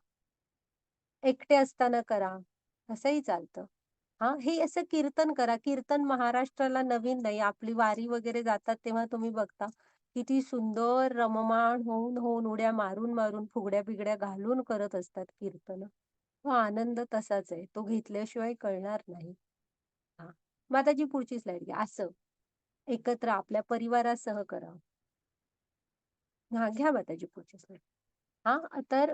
एकटे असताना करा, असंही चालतं. हां, हे असं कीर्तन करा. कीर्तन महाराष्ट्राला नवीन नाही. आपली वारी वगैरे जातात तेव्हा तुम्ही बघता, किती सुंदर रममाण होऊन उड्या मारून फुगड्या-बिगड्या घालून करत असतात कीर्तनं. तो आनंद तसाच आहे. तो घेतल्याशिवाय कळणार नाही. हां. मग पुढची स्लाईड घ्या. असं एकत्र आपल्या परिवारासह करा. हां, घ्या माताजी पुढची स्लाईड. हां, तर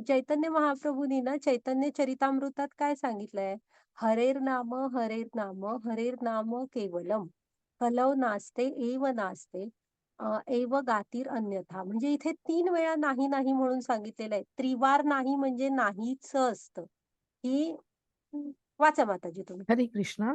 चैतन्य महाप्रभूंनी ना चैतन्य चरितामृतात काय सांगितलंय? हरेर नाम, हरेर नाम केवलम. कलौ नास्ते एव नास्ते, एव गातीर अन्यथा. म्हणजे इथे 3 वेळा नाही, नाही म्हणून सांगितलेलं आहे. त्रिवार नाही म्हणजे नाहीच असतं. ही वाचा माताजी तुम्ही. हरे कृष्णा.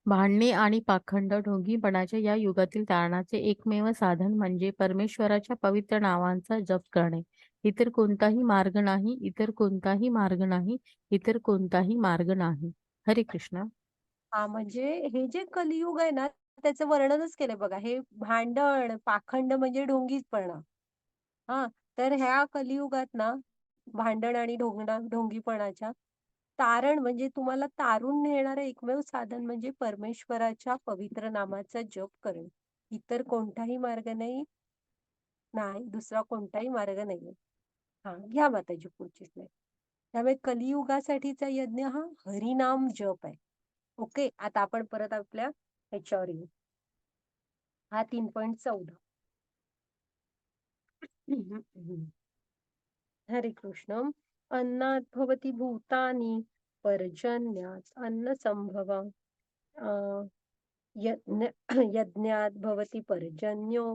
भांडणे आणि पाखंड, ढोंगीपणाच्या या युगातील तारणाचे एकमेव साधन म्हणजे परमेश्वराच्या पवित्र नावांचा जप करणे. इतर कोणताही मार्ग नाही, इतर कोणताही मार्ग नाही, इतर कोणताही मार्ग नाही. हरे कृष्णा. हां, म्हणजे हे जे कलियुग आहे ना, त्याचं वर्णनच केलंय बघा. हे भांडण, पाखंड म्हणजे ढोंगीपणा. हां, तर ह्या कलियुगात ना, भांडण आणि ढोंगीपणाच्या तारण म्हणजे तुम्हाला तारून नेणारं एकमेव साधन म्हणजे परमेश्वराच्या पवित्र नामाचा जप करणे. इतर कोणताही मार्ग नाही, नाही, दुसरा कोणताही मार्ग नाहीये. हां, घ्या माताजी पुढची स्लाईड. त्यामुळे कलियुगासाठीचा यज्ञ हा हरिनाम जप आहे. ओके. आता आपण परत आपल्या ह्याच्यावर येऊ. हा 3.14. हरे कृष्ण. अन्नात् भवति भूतानि, पर्जन्यात् अन्नसंभव. अ, यज्ञ यज्ञात् भवति पर्जन्यो,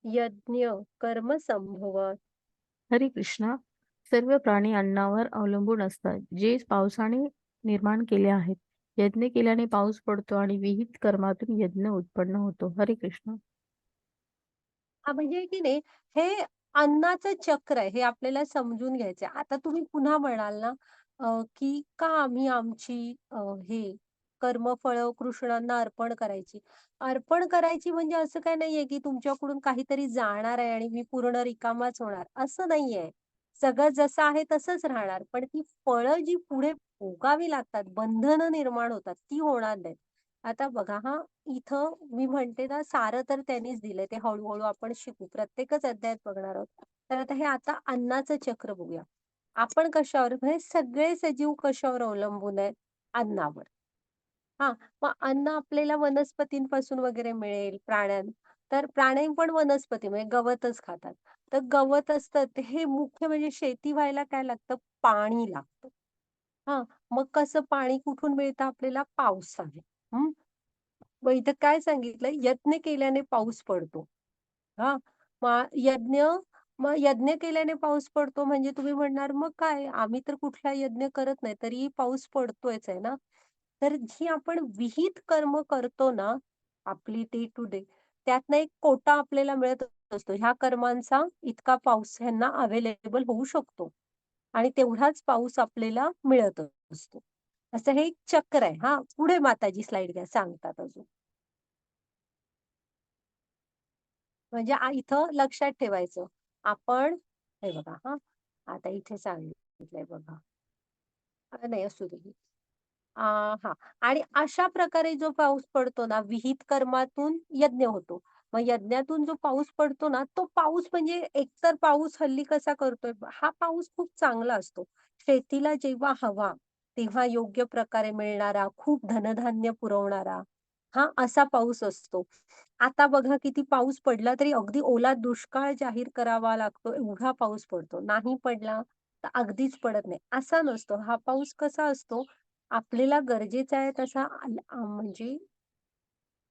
यज्ञ कर्म संभवात्. हरे कृष्णा. सर्व प्राणी अन्नावर अवलंबून असतात, जे पावसाने निर्माण केले आहेत. यज्ञ केल्याने पाऊस पडतो आणि विहित कर्मातून यज्ञ उत्पन्न होतो. हरे कृष्ण. हां, म्हणजे की नाही हे अन्नाचं चक्र आहे, हे आपल्याला समजून घ्यायचंय. आता तुम्ही पुन्हा म्हणाल ना, की का आम्ही आमची हे कर्मफळं कृष्णांना अर्पण करायची? अर्पण करायची म्हणजे असं काही नाहीये, की तुमच्याकडून काहीतरी जाणार आहे आणि मी पूर्ण रिकामाच होणार, असं नाहीये. सगळं जसं आहे तसंच राहणार. पण ती फळं जी पुढे भोगावी लागतात, बंधनं निर्माण होतात, ती होणार नाहीत. आता बघा हां, इथं मी म्हणते ना, सारं तर त्यांनीच दिलंय. ते हळू-हळू आपण शिकू. प्रत्येकच अध्यायात बघणार आहोत. तर आता हे आता अन्नाचं चक्र बघूया. आपण कशावर म्हणजे सगळे सजीव कशावर अवलंबून आहेत? अन्नावर. हां, मग अन्न आपल्याला वनस्पतींपासून वगैरे मिळेल, तर प्राणी पण वनस्पती म्हणजे गवतच खातात. तर गवत असतं ते हे मुख्य म्हणजे शेती व्हायला काय लागतं? पाणी लागतं. हां, मग कसं पाणी कुठून मिळतं आपल्याला? पावसाने. हं. मग इथं काय सांगितलंय? यज्ञ केल्याने पाऊस पडतो. हां, मग यज्ञ केल्याने पाऊस पडतो म्हणजे तुम्ही म्हणणार, "मग काय? आम्ही तर कुठला यज्ञ करत नाही, तरीही पाऊस पडतोयच आहे ना." तर जी आपण विहित कर्म करतो ना, आपली डे टू डे, त्यातनं एक कोटा आपल्याला मिळत असतो. ह्या कर्मांचा इतका पाऊस ह्यांना अवेलेबल होऊ शकतो आणि तेवढाच पाऊस आपल्याला मिळत असतो. असं हे एक चक्र आहे. हां, पुढे माताजी स्लाईड घ्या, सांगतात अजून. म्हणजे इथं लक्षात ठेवायचं. आपण हे बघा हां. आता इथे सांगितलंय बघा. नाही असू दे. अ, हां. आणि अशा प्रकारे जो पाऊस पडतो ना, विहित कर्मातून यज्ञ होतो. मग यज्ञातून जो पाऊस पडतो ना, तो पाऊस म्हणजे एकतर पाऊस हल्ली कसा करतोय, हा पाऊस खूप चांगला असतो. शेतीला जेव्हा हवा, तेव्हा योग्य प्रकारे मिळणारा, खूप धनधान्य पुरवणारा, हा असा पाऊस असतो. आता बघा किती पाऊस पडला तरी अगदी ओला दुष्काळ जाहीर करावा लागतो, एवढा पाऊस पडतो. नाही पडला तर अगदीच पडत नाही, असा नसतो. हा पाऊस कसा असतो, आपल्याला गरजेचा आहे तसा म्हणजे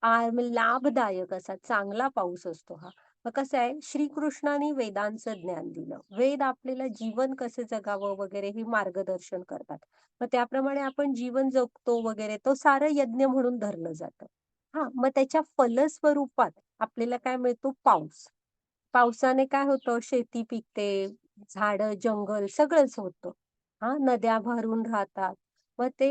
लाभदायक असा चांगला पाऊस असतो हा. मग कसं आहे, श्रीकृष्णाने वेदांचं ज्ञान दिलं. वेद आपल्याला जीवन कसं जगावं वगैरे हे मार्गदर्शन करतात. मग त्याप्रमाणे आपण जीवन जगतो वगैरे, तो सारं यज्ञ म्हणून धरलं जातं. हां, मग त्याच्या फलस्वरूपात आपल्याला काय मिळतो? पाऊस. पावसाने काय होतं? शेती पिकते, झाडं, जंगल सगळंच होतं. हां, नद्या भरून राहतात. मग ते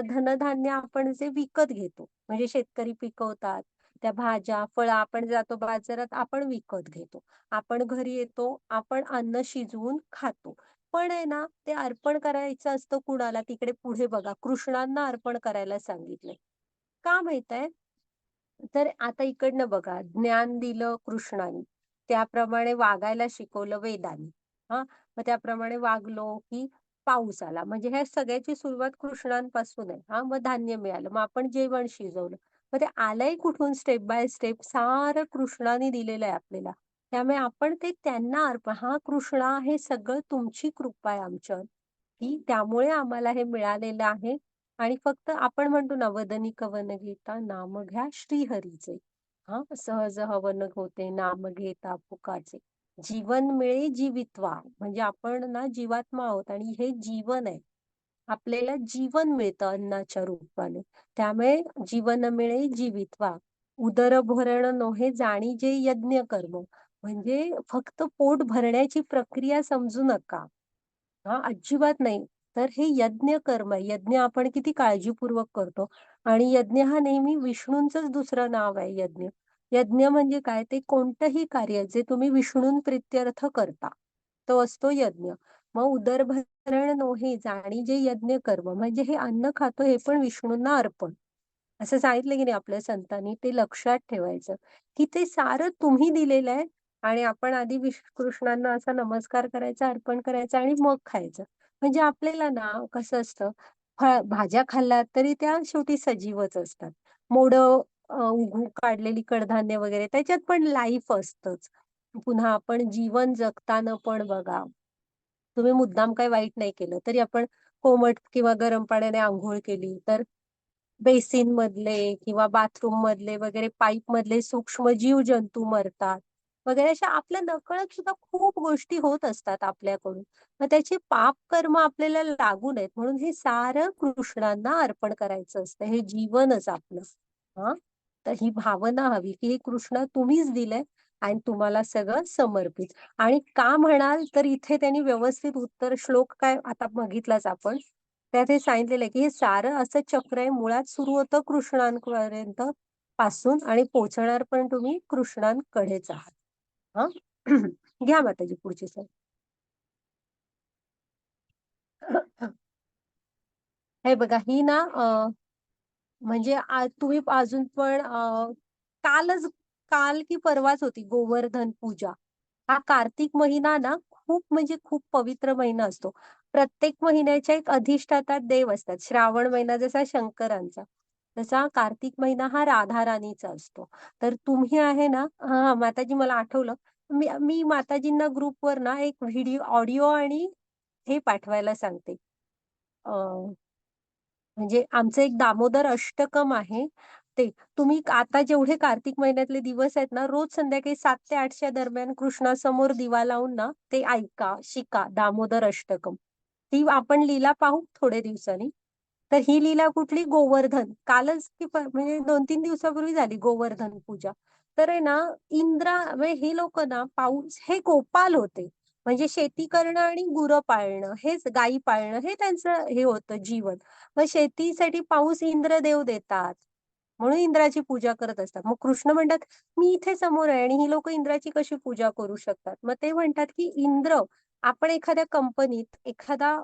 धनधान्य आपण जे विकत घेतो, म्हणजे शेतकरी पिकवतात. त्या भाज्या, फळं आपण जातो बाजारात, आपण विकत घेतो. आपण घरी येतो, आपण अन्न शिजवून खातो. पण आहे ना, ते अर्पण करायचं असतं कुणाला? तिकडे पुढे बघा, कृष्णांना अर्पण करायला सांगितलंय. का माहीत आहे? तर आता इकडनं बघा, ज्ञान दिलं कृष्णाने, त्याप्रमाणे वागायला शिकवलं वेदांनी. हां, मग त्याप्रमाणे वागलो, की पाऊस आला. म्हणजे ह्या सगळ्याची सुरुवात कृष्णांपासून आहे. हां, मग धान्य मिळालं. मग आपण जेवण शिजवलं. मग ते आलंय कुठून स्टेप बाय स्टेप सारं कृष्णाने दिलेलं आहे आपल्याला. त्यामुळे आपण ते त्यांना हां, कृष्णा हे सगळं तुमची कृपा आहे आमच्यावर, की त्यामुळे आम्हाला हे मिळालेलं आहे आणि फक्त आपण म्हणतो ना, "वदनी कवन घेता नाम घ्या श्रीहरीचे." हां, सहज हवन होते नाम घेता पुकाचे. जीवन मिळे जीवित्वा. म्हणजे आपण ना जीवात्मा आहोत आणि हे जीवन आहे. आपल्याला जीवन मिळतं अन्नाच्या रूपाने. त्यामुळे जीवन मिळे जीवित्वा. उदरभरण नोहे जाणी जे यज्ञ कर्म. म्हणजे फक्त पोट भरण्याची प्रक्रिया समजू नका. हां, अजिबात नाही. तर हे यज्ञ कर्म आहे. यज्ञ आपण किती काळजीपूर्वक करतो आणि यज्ञ हा नेहमी विष्णूंचंच दुसरं नाव आहे यज्ञ. यज्ञ म्हणजे काय? ते कोणतंही कार्य जे तुम्ही विष्णूंप्रित्यर्थ करता, तो असतो यज्ञ. मग उदरभरण नोहे जाणी जे यज्ञ कर्म म्हणजे हे अन्न खातो हे पण विष्णूंना अर्पण. असं सांगितलं की नाही आपल्या संतांनी, ते लक्षात ठेवायचं, की ते सारं तुम्ही दिलेलं आहे आणि आपण आधी कृष्णांना असा नमस्कार करायचा, अर्पण करायचा आणि मग खायचं. म्हणजे आपल्याला ना कसं असतं, भाज्या खाल्ल्या तरी त्या शेवटी सजीवच असतात. मोडं उगवून काढलेली कडधान्य वगैरे त्याच्यात पण लाईफ असतंच. पुन्हा आपण जीवन जगताना पण बघा, तुम्ही मुद्दाम काही वाईट नाही केलं, तरी आपण कोमट किंवा गरम पाण्याने अंघोळ केली, तर बेसिनमधले किंवा बाथरूममधले वगैरे पाईपमधले सूक्ष्म जीवजंतू मरतात वगैरे अशा आपल्या नकळत सुद्धा खूप गोष्टी होत असतात आपल्याकडून. मग त्याची पाप कर्म आपल्याला लागू नयेत म्हणून हे सारं कृष्णांना अर्पण करायचं असतं. हे जीवनच आपलं. हां, तर ही भावना हवी, की हे कृष्ण तुम्हीच दिलंय आणि तुम्हाला सगळं समर्पित. आणि का म्हणाल तर इथे त्यांनी व्यवस्थित उत्तर श्लोक काय आता बघितलाच आपण. त्यात हे सांगितलेलं आहे, की हे सारं असं चक्र आहे मुळात सुरू होतं कृष्णांपर्यंत पासून आणि पोहोचणार पण तुम्ही कृष्णांकडेच आहात. हां. घ्या माताजी पुढची स्लाईड. हे बघा ही ना म्हणजे तुम्ही अजून पण कालच काल की परवाच होती गोवर्धन पूजा. हा कार्तिक महिना ना खूप म्हणजे खूप पवित्र महिना असतो. प्रत्येक महिन्याच्या एक अधिष्ठाता देव असतात. श्रावण महिना जसा शंकरांचा, तसा कार्तिक महिना हा राधा राणीचा असतो. तर तुम्ही आहे ना हां, माताजी मला आठवलं. मी मी माताजींना ग्रुपवर ना एक ऑडिओ आणि हे पाठवायला सांगते. अ म्हणजे आमचं एक दामोदर अष्टकम आहे ते. तुम्ही आता जेवढे कार्तिक महिन्यातले दिवस आहेत ना, रोज संध्याकाळी 7 ते 8च्या दरम्यान कृष्णासमोर दिवा लावून ना, ते ऐका, शिका दामोदर अष्टकम. ती आपण लीला पाहू थोड्या दिवसांनी. तर ही लीला कुठली? गोवर्धन. कालच की म्हणजे 2-3 दिवसापूर्वी झाली गोवर्धन पूजा. तर आहे ना, म्हणजे हे लोकं ना पाऊस हे गोपाल होते. म्हणजे शेती करणं आणि गुरं पाळणं, हेच गायी पाळणं हे त्यांचं हे होतं जीवन. मग शेतीसाठी पाऊस इंद्रदेव देतात. म्हणून इंद्राची पूजा करत असतात. मग कृष्ण म्हणतात, "मी इथे समोर आहे आणि ही लोकं इंद्राची कशी पूजा करू शकतात?" मग ते म्हणतात, की इंद्र आपण एखाद्या कंपनीत एखादा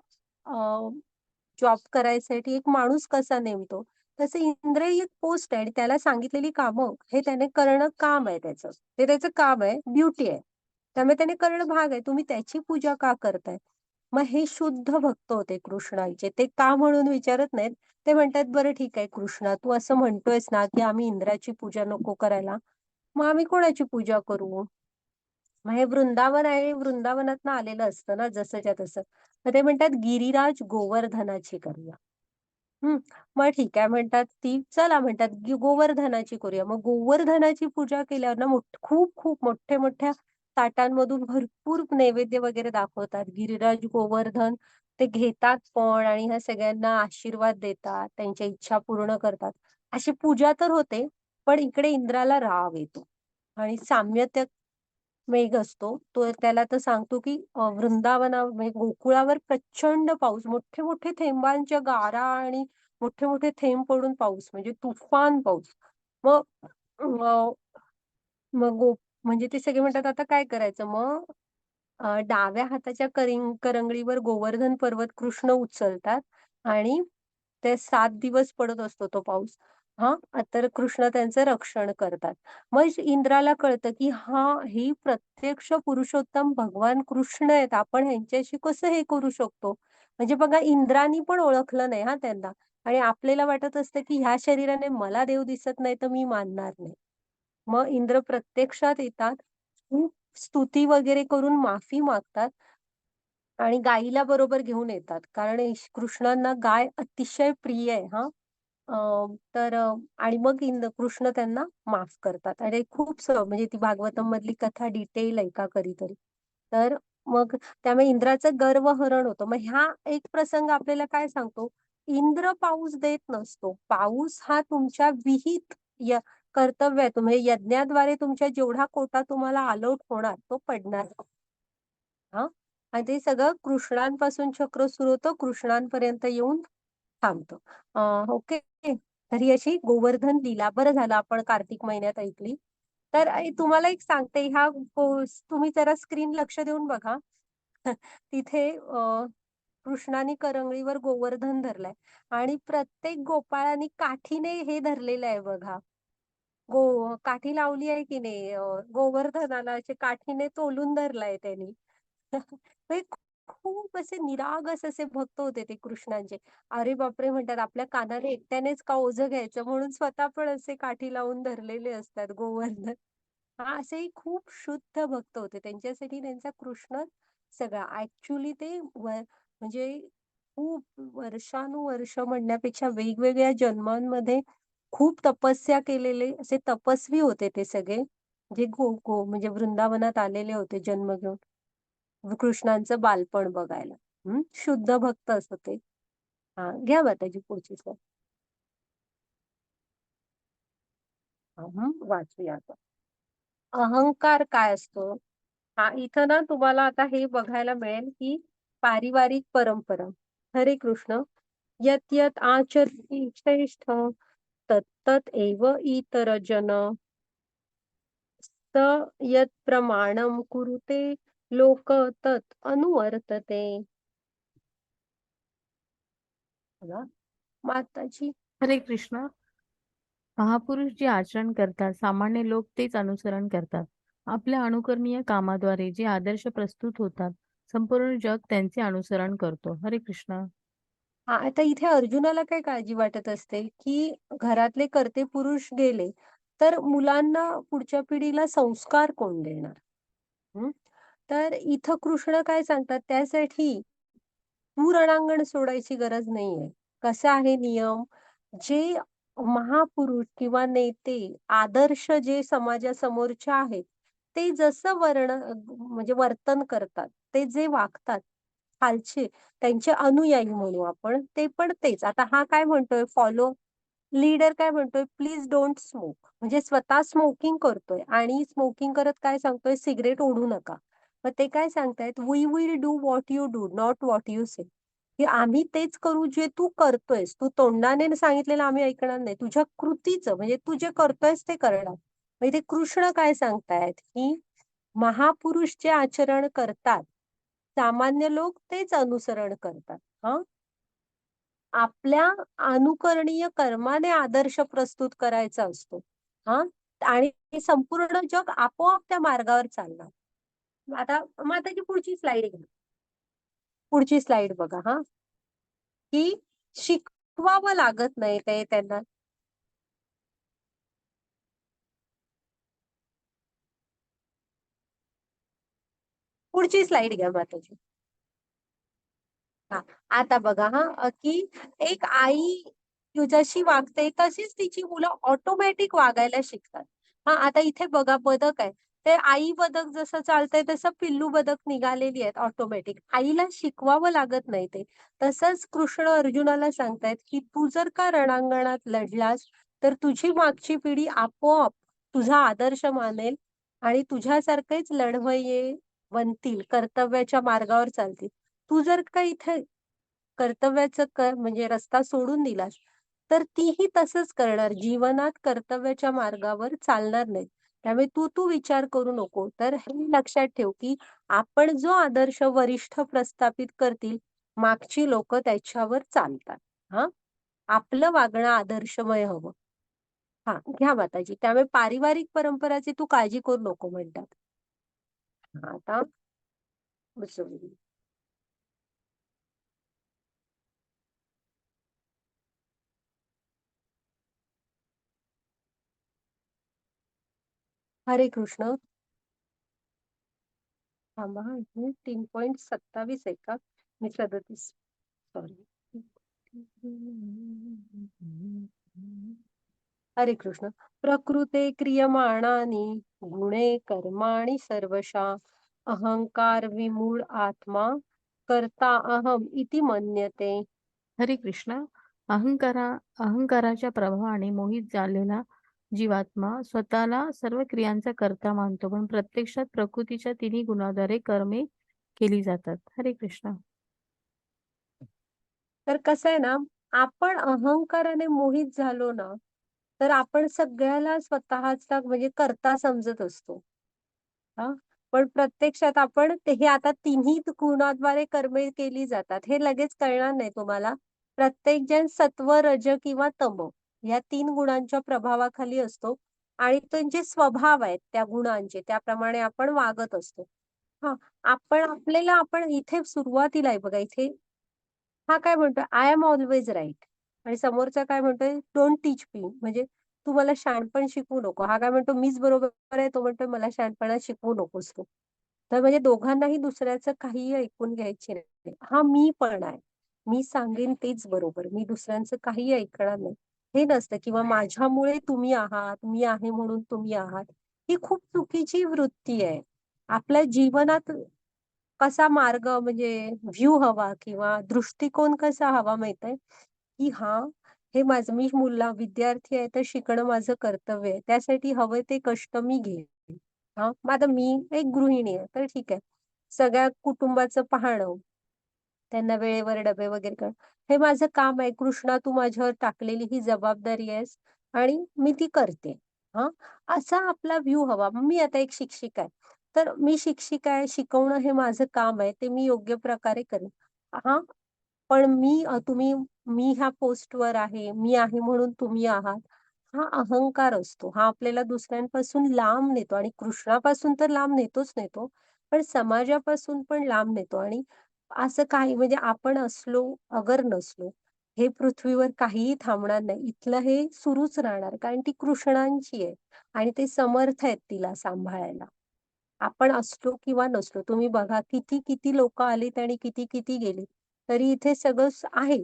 जॉब करायसाठी एक माणूस कसा नेमतो, तसं इंद्र ही एक पोस्ट आहे आणि त्याला सांगितलेली कामं हे त्याने करणं काम आहे त्याचं. ते त्याचं काम आहे, ड्युटी आहे. त्यामुळे त्याने करणं भाग आहे. तुम्ही त्याची पूजा का करताय? मग हे शुद्ध भक्त होते कृष्णाचे. ते का म्हणून विचारत नाहीत. ते म्हणतात, "बरं ठीक आहे कृष्णा, तू असं म्हणतोयस ना, की आम्ही इंद्राची पूजा नको करायला. मग आम्ही कोणाची पूजा करू?" मग हे वृंदावन आहे, वृंदावनातनं आलेलं असतं ना जसंच्या तसं. मग ते म्हणतात, "गिरिराज गोवर्धनाची करूया." हं. मग ठीक आहे म्हणतात ती, चला म्हणतात गोवर्धनाची करूया. मग गोवर्धनाची पूजा केल्यावर ना खूप मोठ्या-मोठ्या ताटांमधून भरपूर नैवेद्य वगैरे दाखवतात. गिरिराज गोवर्धन ते घेतात पण आणि ह्या सगळ्यांना आशीर्वाद देतात, त्यांच्या इच्छा पूर्ण करतात. अशी पूजा तर होते, पण इकडे इंद्राला राग येतो आणि साम्यत्य मेघ असतो. तो त्याला तर सांगतो, की म्हणजे गोकुळावर प्रचंड पाऊस, मोठे-मोठे थेंबांच्या गारा आणि मोठे-मोठे थेंब पडून पाऊस म्हणजे तुफान पाऊस. मग अ, मग म्हणजे ते सगळे म्हणतात, "आता काय करायचं?" मग डाव्या हाताच्या करंगळीवर गोवर्धन पर्वत कृष्ण उचलतात आणि ते 7 दिवस पडत असतो तो पाऊस. हां, तर कृष्ण त्यांचं रक्षण करतात. मग इंद्राला कळतं, की हां, ही प्रत्यक्ष पुरुषोत्तम भगवान कृष्ण आहेत. आपण ह्यांच्याशी कसं हे करू शकतो? म्हणजे बघा इंद्रानी पण ओळखलं नाही हां त्यांना आणि आपल्याला वाटत असतं, की ह्या शरीराने मला देव दिसत नाही, तर मी मानणार नाही. मग इंद्र प्रत्यक्षात येतात. खूप स्तुती वगैरे करून माफी मागतात आणि गायीला बरोबर घेऊन येतात. कारण कृष्णांना गाय अतिशय प्रिय आहे हां. तर आणि मग कृष्ण त्यांना माफ करतात आणि म्हणजे ती भागवतममधली कथा डिटेल ऐका कधीतरी. तर मग त्यामुळे इंद्राचं गर्वहरण होतं. मग हा एक प्रसंग आपल्याला काय सांगतो, इंद्र पाऊस देत नसतो. पाऊस हा तुमच्या विहित कर्तव्य आहे. म्हणजे यज्ञाद्वारे तुमच्या जेवढा कोटा तुम्हाला अलॉट होणार तो पडणार. हां. आणि ते सगळं कृष्णांपासून चक्र सुरू होतं, कृष्णांपर्यंत येऊन थांबतं. ओके. तर ही अशी गोवर्धन लीला. बरं झालं आपण कार्तिक महिन्यात ऐकली. तर तुम्हाला एक सांगते तुम्ही जरा स्क्रीन लक्ष देऊन बघा. तिथे कृष्णाने करंगळीवर गोवर्धन धरलाय आणि प्रत्येक गोपाळाने काठीने हे धरलेलं आहे बघा. काठी लावली आहे की नाही गोवर्धनाला असे काठीने तोलून धरलाय त्यांनी. ते खूप असे निरागस असे भक्त होते ते कृष्णांचे. अरे बापरे! म्हणतात आपल्या कानाने एकट्यानेच का ओझं घ्यायचं म्हणून स्वतः पण असे काठी लावून धरलेले असतात गोवर्धन. हां, असेही खूप शुद्ध भक्त होते. त्यांच्यासाठी त्यांचा कृष्ण सगळा. ॲक्चुअली ते म्हणजे खूप वर्षानुवर्ष म्हणण्यापेक्षा वेगवेगळ्या जन्मांमध्ये खूप तपस्या केलेले असे तपस्वी होते ते सगळे. जे म्हणजे वृंदावनात आलेले होते जन्म घेऊन. कृष्णांचं बालपण बघायला. शुद्ध भक्त असतं ते. हां, घ्या माताजी पुढची स्लाईड. वाचूया आता. अहंकार काय असतो? हां, इथं ना तुम्हाला आता हे बघायला मिळेल, की पारिवारिक परंपरा. हरे कृष्ण. यत् यत् आचरति श्रेष्ठ तत् तत् एव इतरजन स यत् प्रमाणं कुरुते लोक तत् अनुवर्तते. बघा, माताजी हरे कृष्ण. महापुरुष जे आचरण करतात, सामान्य लोक तेच अनुसरण करतात. आपल्या अनुकरणीय कामाद्वारे जे आदर्श प्रस्तुत होतात, संपूर्ण जग त्यांचे अनुसरण करतो. हरे कृष्ण. हां, आता इथे अर्जुनाला काय काळजी वाटत असते, की घरातले कर्ते पुरुष गेले, तर मुलांना पुढच्या पिढीला संस्कार कोण देणार? हं. तर इथं कृष्ण काय सांगतात त्यासाठी तू रणांगण सोडायची गरज नाहीये. कसा आहे नियम, जे महापुरुष किंवा नेते, आदर्श जे समाजासमोरचे आहेत, ते जसं म्हणजे वर्तन करतात, ते जे वागतात, खालचे त्यांचे अनुयायी म्हणू आपण, ते पण तेच. आता हा काय म्हणतोय लीडर काय म्हणतोय, "प्लीज डोंट स्मोक." म्हणजे स्वतः स्मोकिंग करतोय आणि स्मोकिंग करत काय सांगतोय, "सिगारेट ओढू नका." मग ते काय सांगतायत, "we will do what you do, not what you say." की आम्ही तेच करू जे तू करतोयस. तू तोंडाने सांगितलेलं आम्ही ऐकणार नाही. तुझ्या कृतीचं म्हणजे तू जे करतोयस ते करणार. मग इथे कृष्ण काय सांगतायत, की महापुरुष जे आचरण करतात सामान्य लोक तेच अनुसरण करतात. हां. आपल्या अनुकरणीय कर्माने आदर्श प्रस्तुत करायचा असतो. हां. आणि संपूर्ण जग आपोआप त्या मार्गावर चालणार. आता पुढची स्लाईड घ्या. पुढची स्लाईड बघा हां, की शिकवावं लागत नाही ते त्यांना. पुढची स्लाईड घ्या माताजी. हां. आता बघा हां, की एक आई तुझ्याशी वागते तशीच तिची मुलं ऑटोमॅटिक वागायला शिकतात. हां, आता इथे बघा बदक आहे. ते आई बदक जसं चालतंय तसं पिल्लू बदक निघालेली आहेत ऑटोमॅटिक. आईला शिकवावं लागत नाही ते. तसंच कृष्ण अर्जुनाला सांगतायत, की तू जर का रणांगणात लढलास, तर तुझी मागची पिढी आपोआप तुझा आदर्श मानेल आणि तुझ्यासारखेच लढवय्ये बनतील, कर्तव्याच्या मार्गावर चालतील. तू जर का इथे कर्तव्याचं म्हणजे रस्ता सोडून दिलास, तर तीही तसंच करणार. जीवनात कर्तव्याच्या मार्गावर चालणार नाहीत. त्यामुळे तू विचार करू नको. तर हे लक्षात ठेव, की आपण जो आदर्श वरिष्ठ प्रस्थापित करतील, मागची लोकं त्याच्यावर चालतात. हां. आपलं वागणं आदर्शमय हवं. हां, घ्या माताजी. त्यामुळे पारिवारिक परंपराची तू काळजी करू नको म्हणतात. हां, आता बसवली. हरे कृष्ण. थांबा हां, इथे 3.27 आहे का? मी 37 सॉरी. हरे कृष्ण. प्रकृते क्रियमाणानि गुणे कर्माणि सर्वशा अहंकार विमूढ आत्मा कर्ता अहम इति मन्यते. हरे कृष्ण. अहंकारा अहंकाराच्या प्रभावाने मोहित झालेला जीवात्मा स्वतःला सर्व क्रियांचा कर्ता मानतो, पण प्रत्यक्षात प्रकृतीच्या तिन्ही गुणांद्वारे कर्मे केली जातात. हरे कृष्ण. तर कसं आहे ना, आपण अहंकाराने मोहित झालो ना, तर आपण सगळ्याला स्वतःचा म्हणजे कर्ता समजत असतो. हां. पण प्रत्यक्षात आपण ते हे आता तिन्ही गुणाद्वारे कर्मे केली जातात. हे लगेच कळणार नाही तुम्हाला. प्रत्येक जण सत्व, रज किंवा तम या 3 गुणांच्या प्रभावाखाली असतो आणि त्यांचे स्वभाव आहेत त्या गुणांचे, त्याप्रमाणे आपण वागत असतो. हां, आपण इथे सुरुवातीला आहे बघा इथे हा काय म्हणतोय, आय एम ऑल्वेज राइट आणि समोरचा काय म्हणतोय, डोंट टीच मी म्हणजे तू मला शहाणपण शिकवू नको. हा काय म्हणतो, मीच बरोबर आहे. तो म्हणतोय, मला शहाणपणा शिकवू नकोस तू. तर म्हणजे दोघांनाही दुसऱ्याचं काहीही ऐकून घ्यायचे नाही. हा मी पण आहे. मी सांगेन तेच बरोबर. मी दुसऱ्यांचं काहीही ऐकणार नाही. हे नसतं किंवा माझ्यामुळे तुम्ही आहात, मी आहे म्हणून तुम्ही आहात. ही खूप चुकीची वृत्ती आहे. आपल्या जीवनात कसा मार्ग म्हणजे व्ह्यू हवा किंवा दृष्टिकोन कसा हवा माहितीये, की हां, हे माझं मी विद्यार्थी आहे तर शिकणं माझं कर्तव्य आहे. त्यासाठी हवे ते कष्ट मी घेईन. हां, मग आता मी एक गृहिणी आहे, तर ठीक आहे. सगळ्या कुटुंबाचं पाहणं, त्यांना वेळेवर डबे वगैरे करणं, हे माझं काम आहे. कृष्णा, तू माझ्यावर टाकलेली ही जबाबदारी आहेस आणि मी ती करते. हां, असा आपला व्ह्यू हवा. मी आता एक शिक्षिका आहे. तर मी शिक्षिका आहे, शिकवणं हे माझं काम आहे. ते मी योग्य प्रकारे करेन. हां, पण मी ह्या पोस्टवर आहे, मी आहे म्हणून तुम्ही आहात. हा अहंकार असतो. हा आपल्याला दुसऱ्यांपासून लांब नेतो आणि कृष्णापासून तर लांब नेतोच नेतो, पण समाजापासून पण लांब नेतो आणि असं काही म्हणजे आपण असलो अगर नसलो, हे पृथ्वीवर काहीही थांबणार नाही. इथलं हे सुरूच राहणार कारण ती कृष्णांची आहे आणि ते समर्थ आहेत तिला सांभाळायला. आपण असलो किंवा नसलो. तुम्ही बघा किती लोकं आलीत आणि किती गेलीत. तरी इथे सगळं आहे.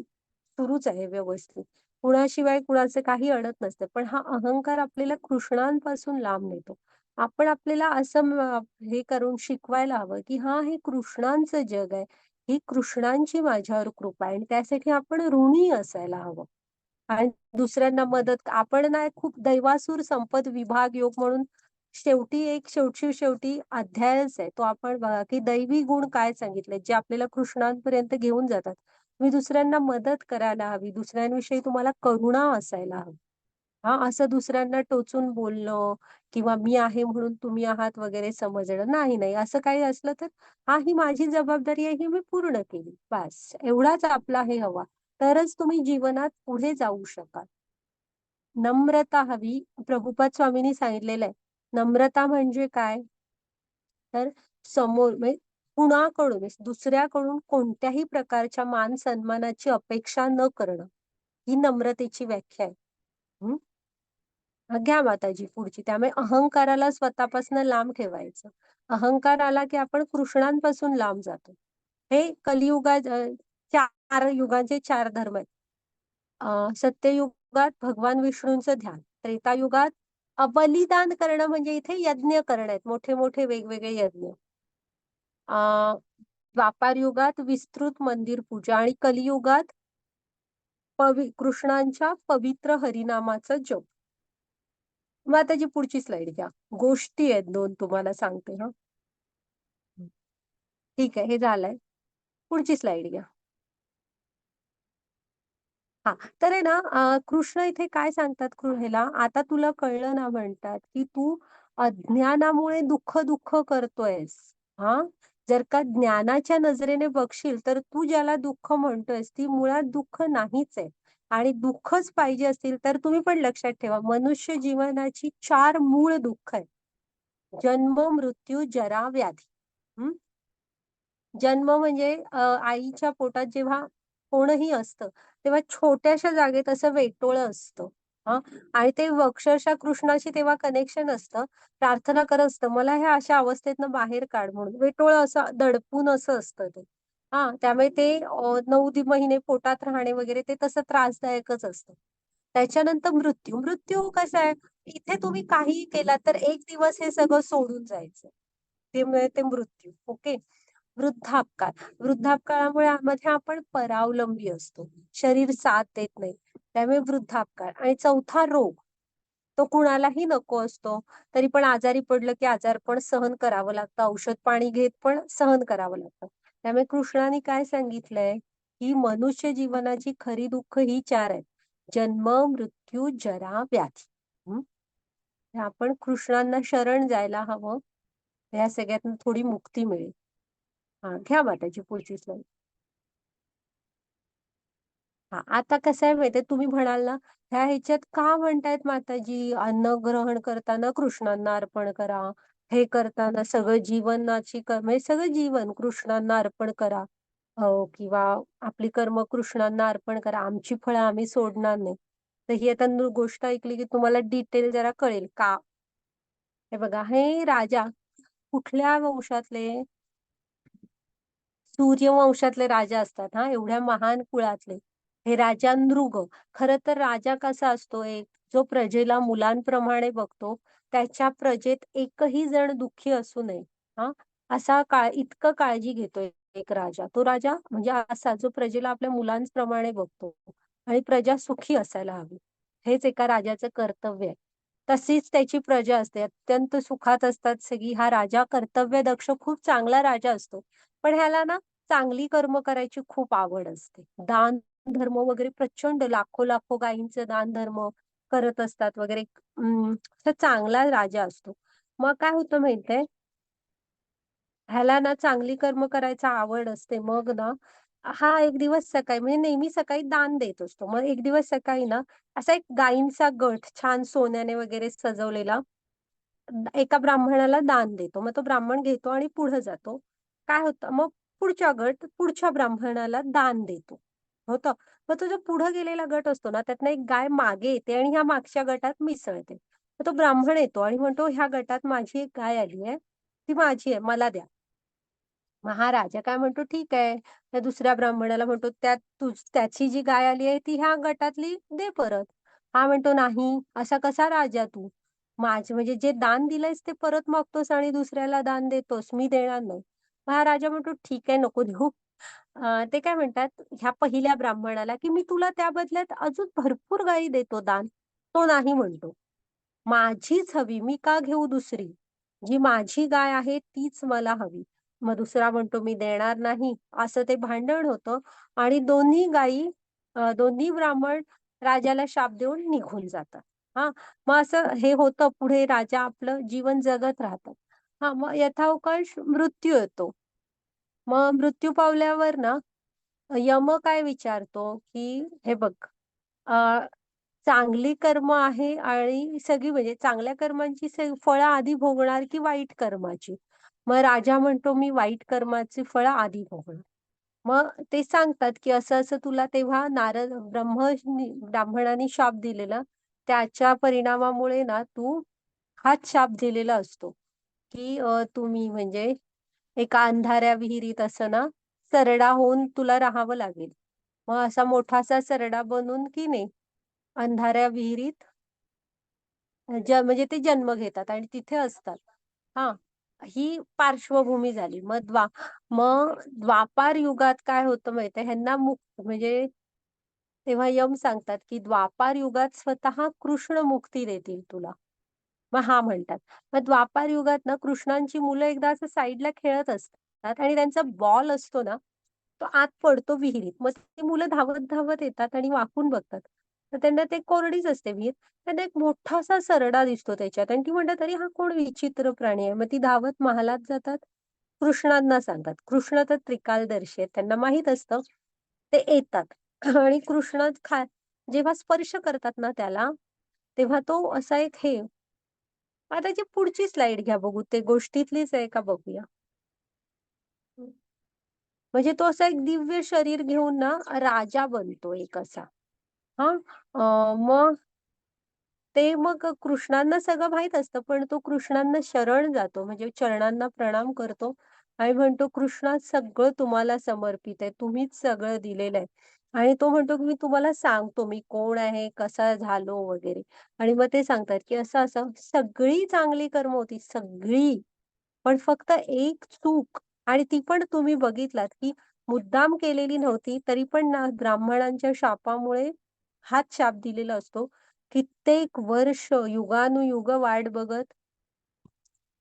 सुरूच आहे व्यवस्थित. कुणाशिवाय कुणाचं काही अडत नसतं. पण हा अहंकार आपल्याला कृष्णांपासून लांब नेतो. आपण आपल्याला असं हे करून शिकवायला हवं, की हां, हे कृष्णांचं जग आहे. ही कृष्णांची माझ्यावर कृपा आहे आणि त्यासाठी आपण ऋणी असायला हवं. आणि दुसऱ्यांना मदत आपण ना खूप दैवासूर संपद विभाग योग म्हणून शेवटी अध्यायच आहे. तो आपण बघा, की दैवी गुण काय सांगितले, जे आपल्याला कृष्णांपर्यंत घेऊन जातात. तुम्ही दुसऱ्यांना मदत करायला हवी. दुसऱ्यांविषयी तुम्हाला करुणा असायला हवी. असं दुसऱ्यांना टोचून बोलणं किंवा मी आहे म्हणून तुम्ही आहात वगैरे समजणं. नाही, नाही. असं काही असलं तर ही माझी जबाबदारी आहे, ही मी पूर्ण केली. बास. एवढाच आपला हे हवा. तरच तुम्ही जीवनात पुढे जाऊ शकाल. नम्रता हवी. प्रभुपाद स्वामींनी सांगितलेलं आहे. नम्रता म्हणजे काय? तर समोर म्हणजे कुणाकडून म्हणजे दुसऱ्याकडून कोणत्याही प्रकारच्या मान-सन्मानाची अपेक्षा न करणं, ही नम्रतेची व्याख्या आहे. हं. घ्या माताजी पुढची. त्यामुळे अहंकाराला स्वतःपासून लांब ठेवायचं. अहंकार आला की आपण कृष्णांपासून लांब जातो. हे कलियुगात 4 युगांचे 4 धर्म आहेत. सत्ययुगात भगवान विष्णूंचं ध्यान. त्रेतायुगात बलिदान करणं म्हणजे इथे यज्ञ करणं आहेत. मोठे-मोठे वेगवेगळे यज्ञ. अ, द्वापार युगात विस्तृत मंदिर पूजा आणि कलियुगात कृष्णांच्या पवित्र हरिनामाचा जप. मग आता पुढची स्लाइड घ्या. गोष्टी आहेत 2 तुम्हाला सांगते हं. ठीक आहे, हे झालंय. पुढची स्लाइड घ्या. तर आहे ना कृष्ण इथे काय सांगतात ह्याला, आता तुला कळलं ना म्हणतात, की तू अज्ञानामुळे दुःख करतोयस. हां. जर का ज्ञानाच्या नजरेने बघशील, तर तू ज्याला दुःख म्हणतोयस, ती मुळात दुःख नाहीच आहे. आणि दुःखच पाहिजे असतील, तर तुम्ही पण लक्षात ठेवा, मनुष्य जीवनाची 4 मूळ दुःख आहेत. जन्म, मृत्यू, जरा, व्याधी. जन्म म्हणजे आईच्या पोटात जेव्हा कोणही असतं, तेव्हा छोट्याशा जागेत असं वेटोळं असतं. हां. आणि ते अक्षरशः कृष्णाशी तेव्हा कनेक्शन असतं. प्रार्थना करत असतं, "मला ह्या अशा अवस्थेतनं बाहेर काढ" म्हणून. वेटोळं असं दडपून असं असतं ते. त्यामुळे ते 9 महिने पोटात राहणे वगैरे ते तसं त्रासदायकच असतं. त्याच्यानंतर मृत्यू. मृत्यू कसा आहे, इथे तुम्ही काहीही केलात तर एक दिवस हे सगळं सोडून जायचं. ते मृत्यू. ओके. वृद्धापकाळ. वृद्धापकाळामुळे मध्ये आपण परावलंबी असतो. शरीर साथ देत नाही. त्यामुळे वृद्धापकाळ आणि चौथा रोग. तो कुणालाही नको असतो. तरी पण आजारी पडलं की आजारपण सहन करावं लागतं. औषध पाणी घेत पण सहन करावं लागतं. त्यामुळे कृष्णाने काय सांगितलंय, की मनुष्य जीवनाची खरी दुःख ही 4 आहेत. जन्म, मृत्यू, जरा, व्याधी. हं. हे आपण कृष्णांना शरण जायला हवं. या सगळ्यातून थोडी मुक्ती मिळेल. घ्या माताजी पुढची स्लाईड. आता कसं आहे माहितीये तुम्ही म्हणाल ना, ह्या ह्याच्यात का म्हणतायत माताजी अन्न ग्रहण करताना कृष्णांना अर्पण करा. हे करताना सगळं जीवनाची म्हणजे सगळं जीवन कृष्णांना अर्पण करा. किंवा आपली कर्म कृष्णांना अर्पण करा. आमची फळं आम्ही सोडणार नाही. तर ही आता गोष्ट ऐकली की तुम्हाला डिटेल जरा कळेल का? हे बघा हे राजा कुठल्या वंशातले? सूर्यवंशातले राजा असतात एवढ्या महान कुळातले. हे राजा नृग. खरं तर राजा कसा असतो एक, जो प्रजेला मुलांप्रमाणे बघतो. त्याच्या प्रजेत एकही जण दुःखी असू नये. हां, असा इतकं काळजी घेतोय एक राजा. तो राजा म्हणजे असा जो प्रजेला आपल्या मुलांप्रमाणे बघतो आणि प्रजा सुखी असायला हवी. हेच एका राजाचं कर्तव्य आहे. तशीच त्याची प्रजा असते. अत्यंत सुखात असतात सगळी. हा राजा कर्तव्यदक्ष खूप चांगला राजा असतो. पण ह्याला ना चांगली कर्म करायची खूप आवड असते. दान धर्म वगैरे प्रचंड लाखो-लाखो गायींचं दान धर्म करत असतात वगैरे. असा चांगला राजा असतो. मग काय होतं माहितीये, ह्याला ना चांगली कर्म करायचा आवड असते. मग ना एक दिवस सकाळी म्हणजे नेहमी सकाळी दान देत असतो. मग एक दिवस सकाळी ना असा एक गायींचा गठ छान सोन्याने वगैरे सजवलेला एका ब्राह्मणाला दान देतो. मग तो ब्राह्मण घेतो आणि पुढे जातो. काय होतं मग पुढचा गट पुढच्या ब्राह्मणाला दान देतो. होतं. मग तो जो पुढे गेलेला गट असतो ना, त्यातनं एक गाय मागे येते आणि ह्या मागच्या गटात मिसळते. मग तो ब्राह्मण येतो आणि म्हणतो, "ह्या गटात माझी एक गाय आली आहे. ती माझी आहे, मला द्या." मग हा राजा काय म्हणतो, "ठीक आहे." त्या दुसऱ्या ब्राह्मणाला म्हणतो, त्याची जी गाय आली आहे, ती ह्या गटातली दे परत." हा म्हणतो, "नाही, असा कसा राजा तू? माझे म्हणजे जे दान दिलंयस ते परत मागतोस आणि दुसऱ्याला दान देतोस. मी देणार नाही." मग हा राजा म्हणतो, "ठीक आहे, नको देऊ." ते काय म्हणतात ह्या पहिल्या ब्राह्मणाला, की "मी तुला त्या बदल्यात अजून भरपूर गायी देतो दान." तो नाही म्हणतो. "माझीच हवी, मी का घेऊ दुसरी? जी माझी गाय आहे तीच मला हवी." मग दुसरा म्हणतो, "मी देणार नाही." असं ते भांडण होतं आणि दोन्ही ब्राह्मण राजाला शाप देऊन निघून जातात. हा. मग असं हे होतं, पुढे राजा आपलं जीवन जगत राहतात. हा, मग यथावकाश मृत्यू येतो. मग मृत्यू पावल्यावर ना यम काय विचारतो, की हे बघ, अ, चांगली कर्म आहे आणि सगळी म्हणजे चांगल्या कर्मांची फळं आधी भोगणार की वाईट कर्माची? मग राजा म्हणतो, मी वाईट कर्माची फळं आधी भोगणार. मग ते सांगतात, की असं-असं तुला तेव्हा नारद ब्राह्मणाने शाप दिलेला. त्याच्या परिणामामुळे ना तू हाच शाप दिलेला असतो, की तुम्ही म्हणजे एका अंधाऱ्या विहिरीत असं ना सरडा होऊन तुला राहावं लागेल. मग असा मोठासा सरडा बनून की नाही अंधाऱ्या विहिरीत म्हणजे ते जन्म घेतात आणि तिथे असतात. हां, ही पार्श्वभूमी झाली. मग द्वापार युगात काय होतं माहिती आहे, ह्यांना मुक्त म्हणजे तेव्हा यम सांगतात, की द्वापार युगात स्वतः कृष्ण मुक्ती देतील तुला. मग हां म्हणतात. मग द्वापार युगात ना कृष्णांची मुलं एकदा असं साईडला खेळत असतात आणि त्यांचा बॉल असतो ना, तो आत पडतो विहिरीत. मग ती मुलं धावत-धावत येतात आणि वाकून बघतात. तर त्यांना ते कोरडीच असते विहीर. त्यांना एक मोठासा सरडा दिसतो त्याच्यात आणि ती म्हणतात, "अरे, हा कोण विचित्र प्राणी आहे?" मग ती धावत महालात जातात. कृष्णांना सांगतात. कृष्ण तर त्रिकालदर्शी आहेत. त्यांना माहीत असतं. ते येतात आणि कृष्ण जेव्हा स्पर्श करतात ना त्याला, तेव्हा तो असा एक हे आता त्याची पुढची स्लाईड घ्या बघू. ते गोष्टीतलीच आहे का बघूया. म्हणजे तो असा एक दिव्य शरीर घेऊन ना राजा बनतो एक असा. हां. मग ते मग कृष्णांना सगळं माहीत असतं, पण तो कृष्णांना शरण जातो, म्हणजे चरणांना प्रणाम करतो आणि म्हणतो, "कृष्णा, सगळं तुम्हाला समर्पित आहे. तुम्हीच सगळं दिलेलं आहे." आणि तो म्हणतो, की "मी तुम्हाला सांगतो, मी कोण आहे, कसा झालो वगैरे." आणि मग ते सांगतात, की असं-असं सगळी चांगली कर्म होती, सगळी. पण फक्त एक चूक आणि ती पण तुम्ही बघितलात, की मुद्दाम केलेली नव्हती, तरी पण ना ब्राह्मणांच्या शापामुळे हाच शाप दिलेला असतो. कित्येक वर्ष, युगानुयुग वाट बघत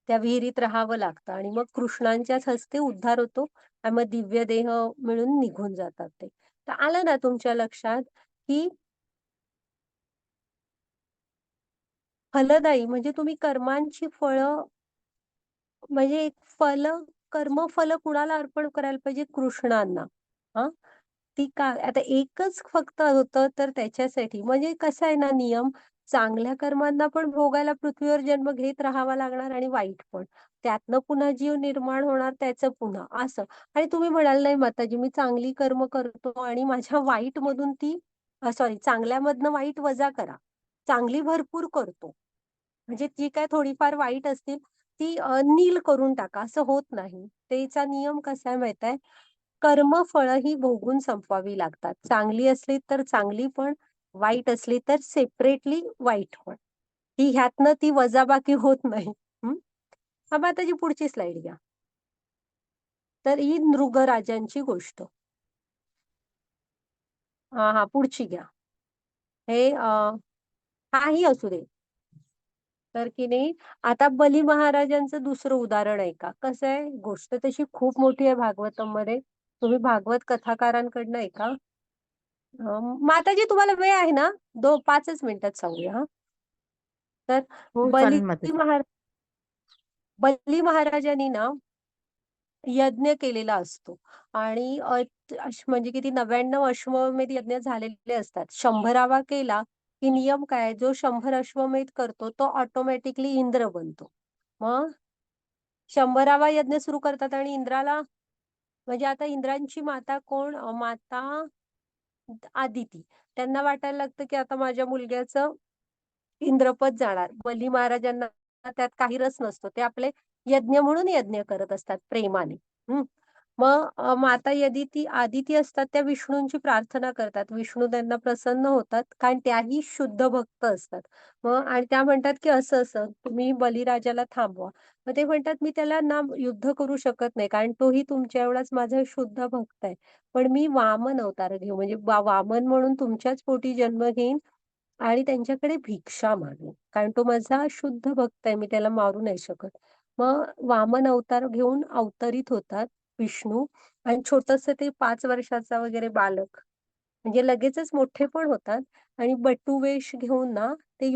त्या विहिरीत राहावं लागतं आणि मग कृष्णांच्याच हस्ते उद्धार होतो आणि मग दिव्य देह मिळून निघून जातात ते. तर आलं ना तुमच्या लक्षात, की फलदायी म्हणजे तुम्ही कर्मांची फळं म्हणजे एक कर्मफल कुणाला अर्पण करायला पाहिजे? कृष्णांना. हां. ती का आता एकच फक्त होतं तर त्याच्यासाठी म्हणजे कसा आहे ना नियम, चांगल्या कर्मांना पण भोगायला पृथ्वीवर जन्म घेत राहावा लागणार आणि वाईट पण. त्यातनं पुन्हा जीव निर्माण होणार त्याचं पुन्हा असं. आणि तुम्ही म्हणाल, "नाही माताजी, मी चांगली कर्म करतो आणि माझ्या वाईटमधून सॉरी, चांगल्यामधनं वाईट वजा करा. चांगली भरपूर करतो." म्हणजे जी काही थोडीफार वाईट असतील ती नील करून टाका, असं होत नाही. त्याचा नियम कसा आहे माहीत आहे? कर्मफळं ही भोगून संपवावी लागतात. चांगली असली तर चांगली पण, वाईट असली तर सेपरेटली वाईट पण. ह्यातनं ती वजाबाकी होत नाही. हं. मग आता जी पुढची स्लाईड घ्या. तर ही नृगराजांची गोष्ट. हां, पुढची घ्या. हे काही असू दे. तर की नाही, आता बली महाराजांचं दुसरं उदाहरण ऐका. कसं आहे, गोष्ट तशी खूप मोठी आहे भागवतमध्ये. तुम्ही भागवत कथाकारांकडनं ऐका. माताजी तुम्हाला वेळ आहे ना? 5च मिनिटात सांगूया हां. तर हो, बली चालेल माताजी. महार बली महाराजांनी ना यज्ञ केलेला असतो आणि म्हणजे किती 99 अश्वमेध यज्ञ झालेले असतात. 100रावा केला, की नियम काय जो 100 अश्वमेध करतो तो ऑटोमॅटिकली इंद्र बनतो. मग 100रावा यज्ञ सुरू करतात आणि इंद्राला म्हणजे आता इंद्रांची माता कोण? माता आदिती. त्यांना वाटायला लागतं, की आता माझ्या मुलग्याचं इंद्रपद जाणार. बली महाराजांना त्यात काही रस नसतो. ते आपले यज्ञ म्हणून यज्ञ करत असतात प्रेमाने. हं. मग माता यदिती आदिती असतात त्या विष्णूंची प्रार्थना करतात. विष्णू त्यांना प्रसन्न होतात, कारण त्याही शुद्ध भक्त असतात. मग आणि त्या म्हणतात, की असं-असं तुम्ही बलिराजाला थांबवा. मग ते म्हणतात, "मी त्याला ना युद्ध करू शकत नाही, कारण तोही तुमच्या एवढाच माझा शुद्ध भक्त आहे. पण मी वामन अवतार घेऊ, म्हणजे वामन म्हणून तुमच्याच पोटी जन्म घेईन आणि त्यांच्याकडे भिक्षा मागेन. कारण तो माझा शुद्ध भक्त आहे, मी त्याला मारू नाही शकत." मग वामन अवतार घेऊन अवतरित होतात विष्णू आणि छोटंसं ते 5 वर्षाचा वगैरे बालक, म्हणजे लगेचच मोठे पण होतात आणि बटुवेश घेऊन ना ते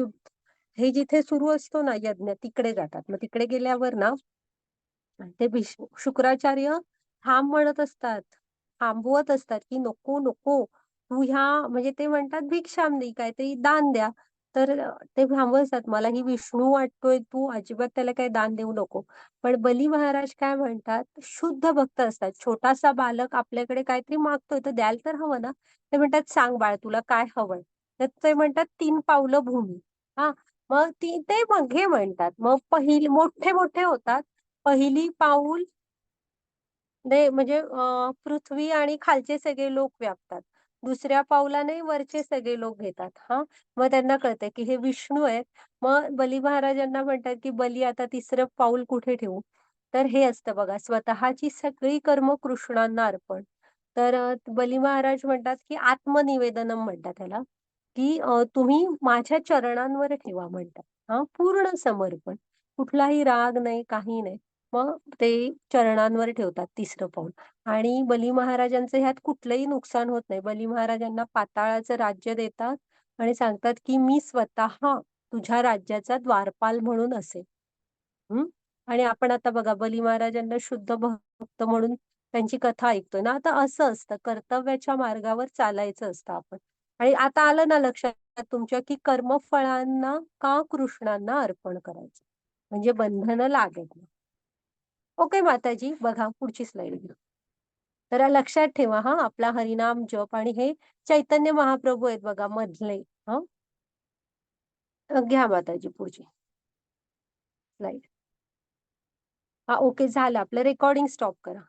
हे जिथे सुरू असतो ना यज्ञ तिकडे जातात. मग तिकडे गेल्यावर ना ते शुक्राचार्य थांब म्हणत असतात. थांबवत असतात, की "नको, नको. तू ह्या" म्हणजे ते म्हणतात भिक्षामदी काहीतरी दान द्या. तर ते थांबवत असतात. "मला ही विष्णू वाटतोय, तू अजिबात त्याला काही दान देऊ नको." पण बली महाराज काय म्हणतात, शुद्ध भक्त असतात. छोटासा बालक आपल्याकडे काहीतरी मागतोय, तर द्यायला तर हवं ना. ते म्हणतात, "सांग बाळा तुला काय हवंय?" तर ते म्हणतात, "3 पावलं भूमी." हां. मग ते मग घे म्हणतात. मग मोठे-मोठे होतात. पहिली पाऊल म्हणजे पृथ्वी आणि खालचे सगळे लोक व्यापतात. दुसऱ्या पाऊलाने वरचे सगळे लोक घेतात. हां. मग त्यांना कळतंय, की हे विष्णू आहेत. मग बली महाराजांना म्हणतात, की बली आता तिसरं पाऊल कुठे ठेवू? तर हे असतं बघा, स्वतःची सगळी कर्म कृष्णांना अर्पण. तर बली महाराज म्हणतात, की आत्मनिवेदनम म्हणतात त्याला, की तुम्ही माझ्या चरणांवर ठेवा म्हणतात. हां, पूर्ण समर्पण. कुठलाही राग नाही, काही नाही. मग ते चरणांवर ठेवतात तिसरं पाऊल आणि बली महाराजांचं ह्यात कुठलंही नुकसान होत नाही. बली महाराजांना पाताळाचं राज्य देतात आणि सांगतात, की "मी स्वतः तुझ्या राज्याचा द्वारपाल म्हणून असेन." हं. आणि आपण आता बघा बली महाराजांना शुद्ध भक्त म्हणून त्यांची कथा ऐकतोय ना, आता असं असतं कर्तव्याच्या मार्गावर चालायचं असतं आपण. आणि आता आलं ना लक्षात तुमच्या, की कर्मफळांना का कृष्णांना अर्पण करायचं. म्हणजे बंधनं लागत नाही. ओके माताजी, बघा पुढची स्लाईड घ्या. तर लक्षात ठेवा हां, आपला हरिनाम जप आणि हे चैतन्य महाप्रभू आहेत बघा मधले. हं. घ्या माताजी पुढची स्लाईड. हां, ओके झालं आपलं रेकॉर्डिंग स्टॉप करा.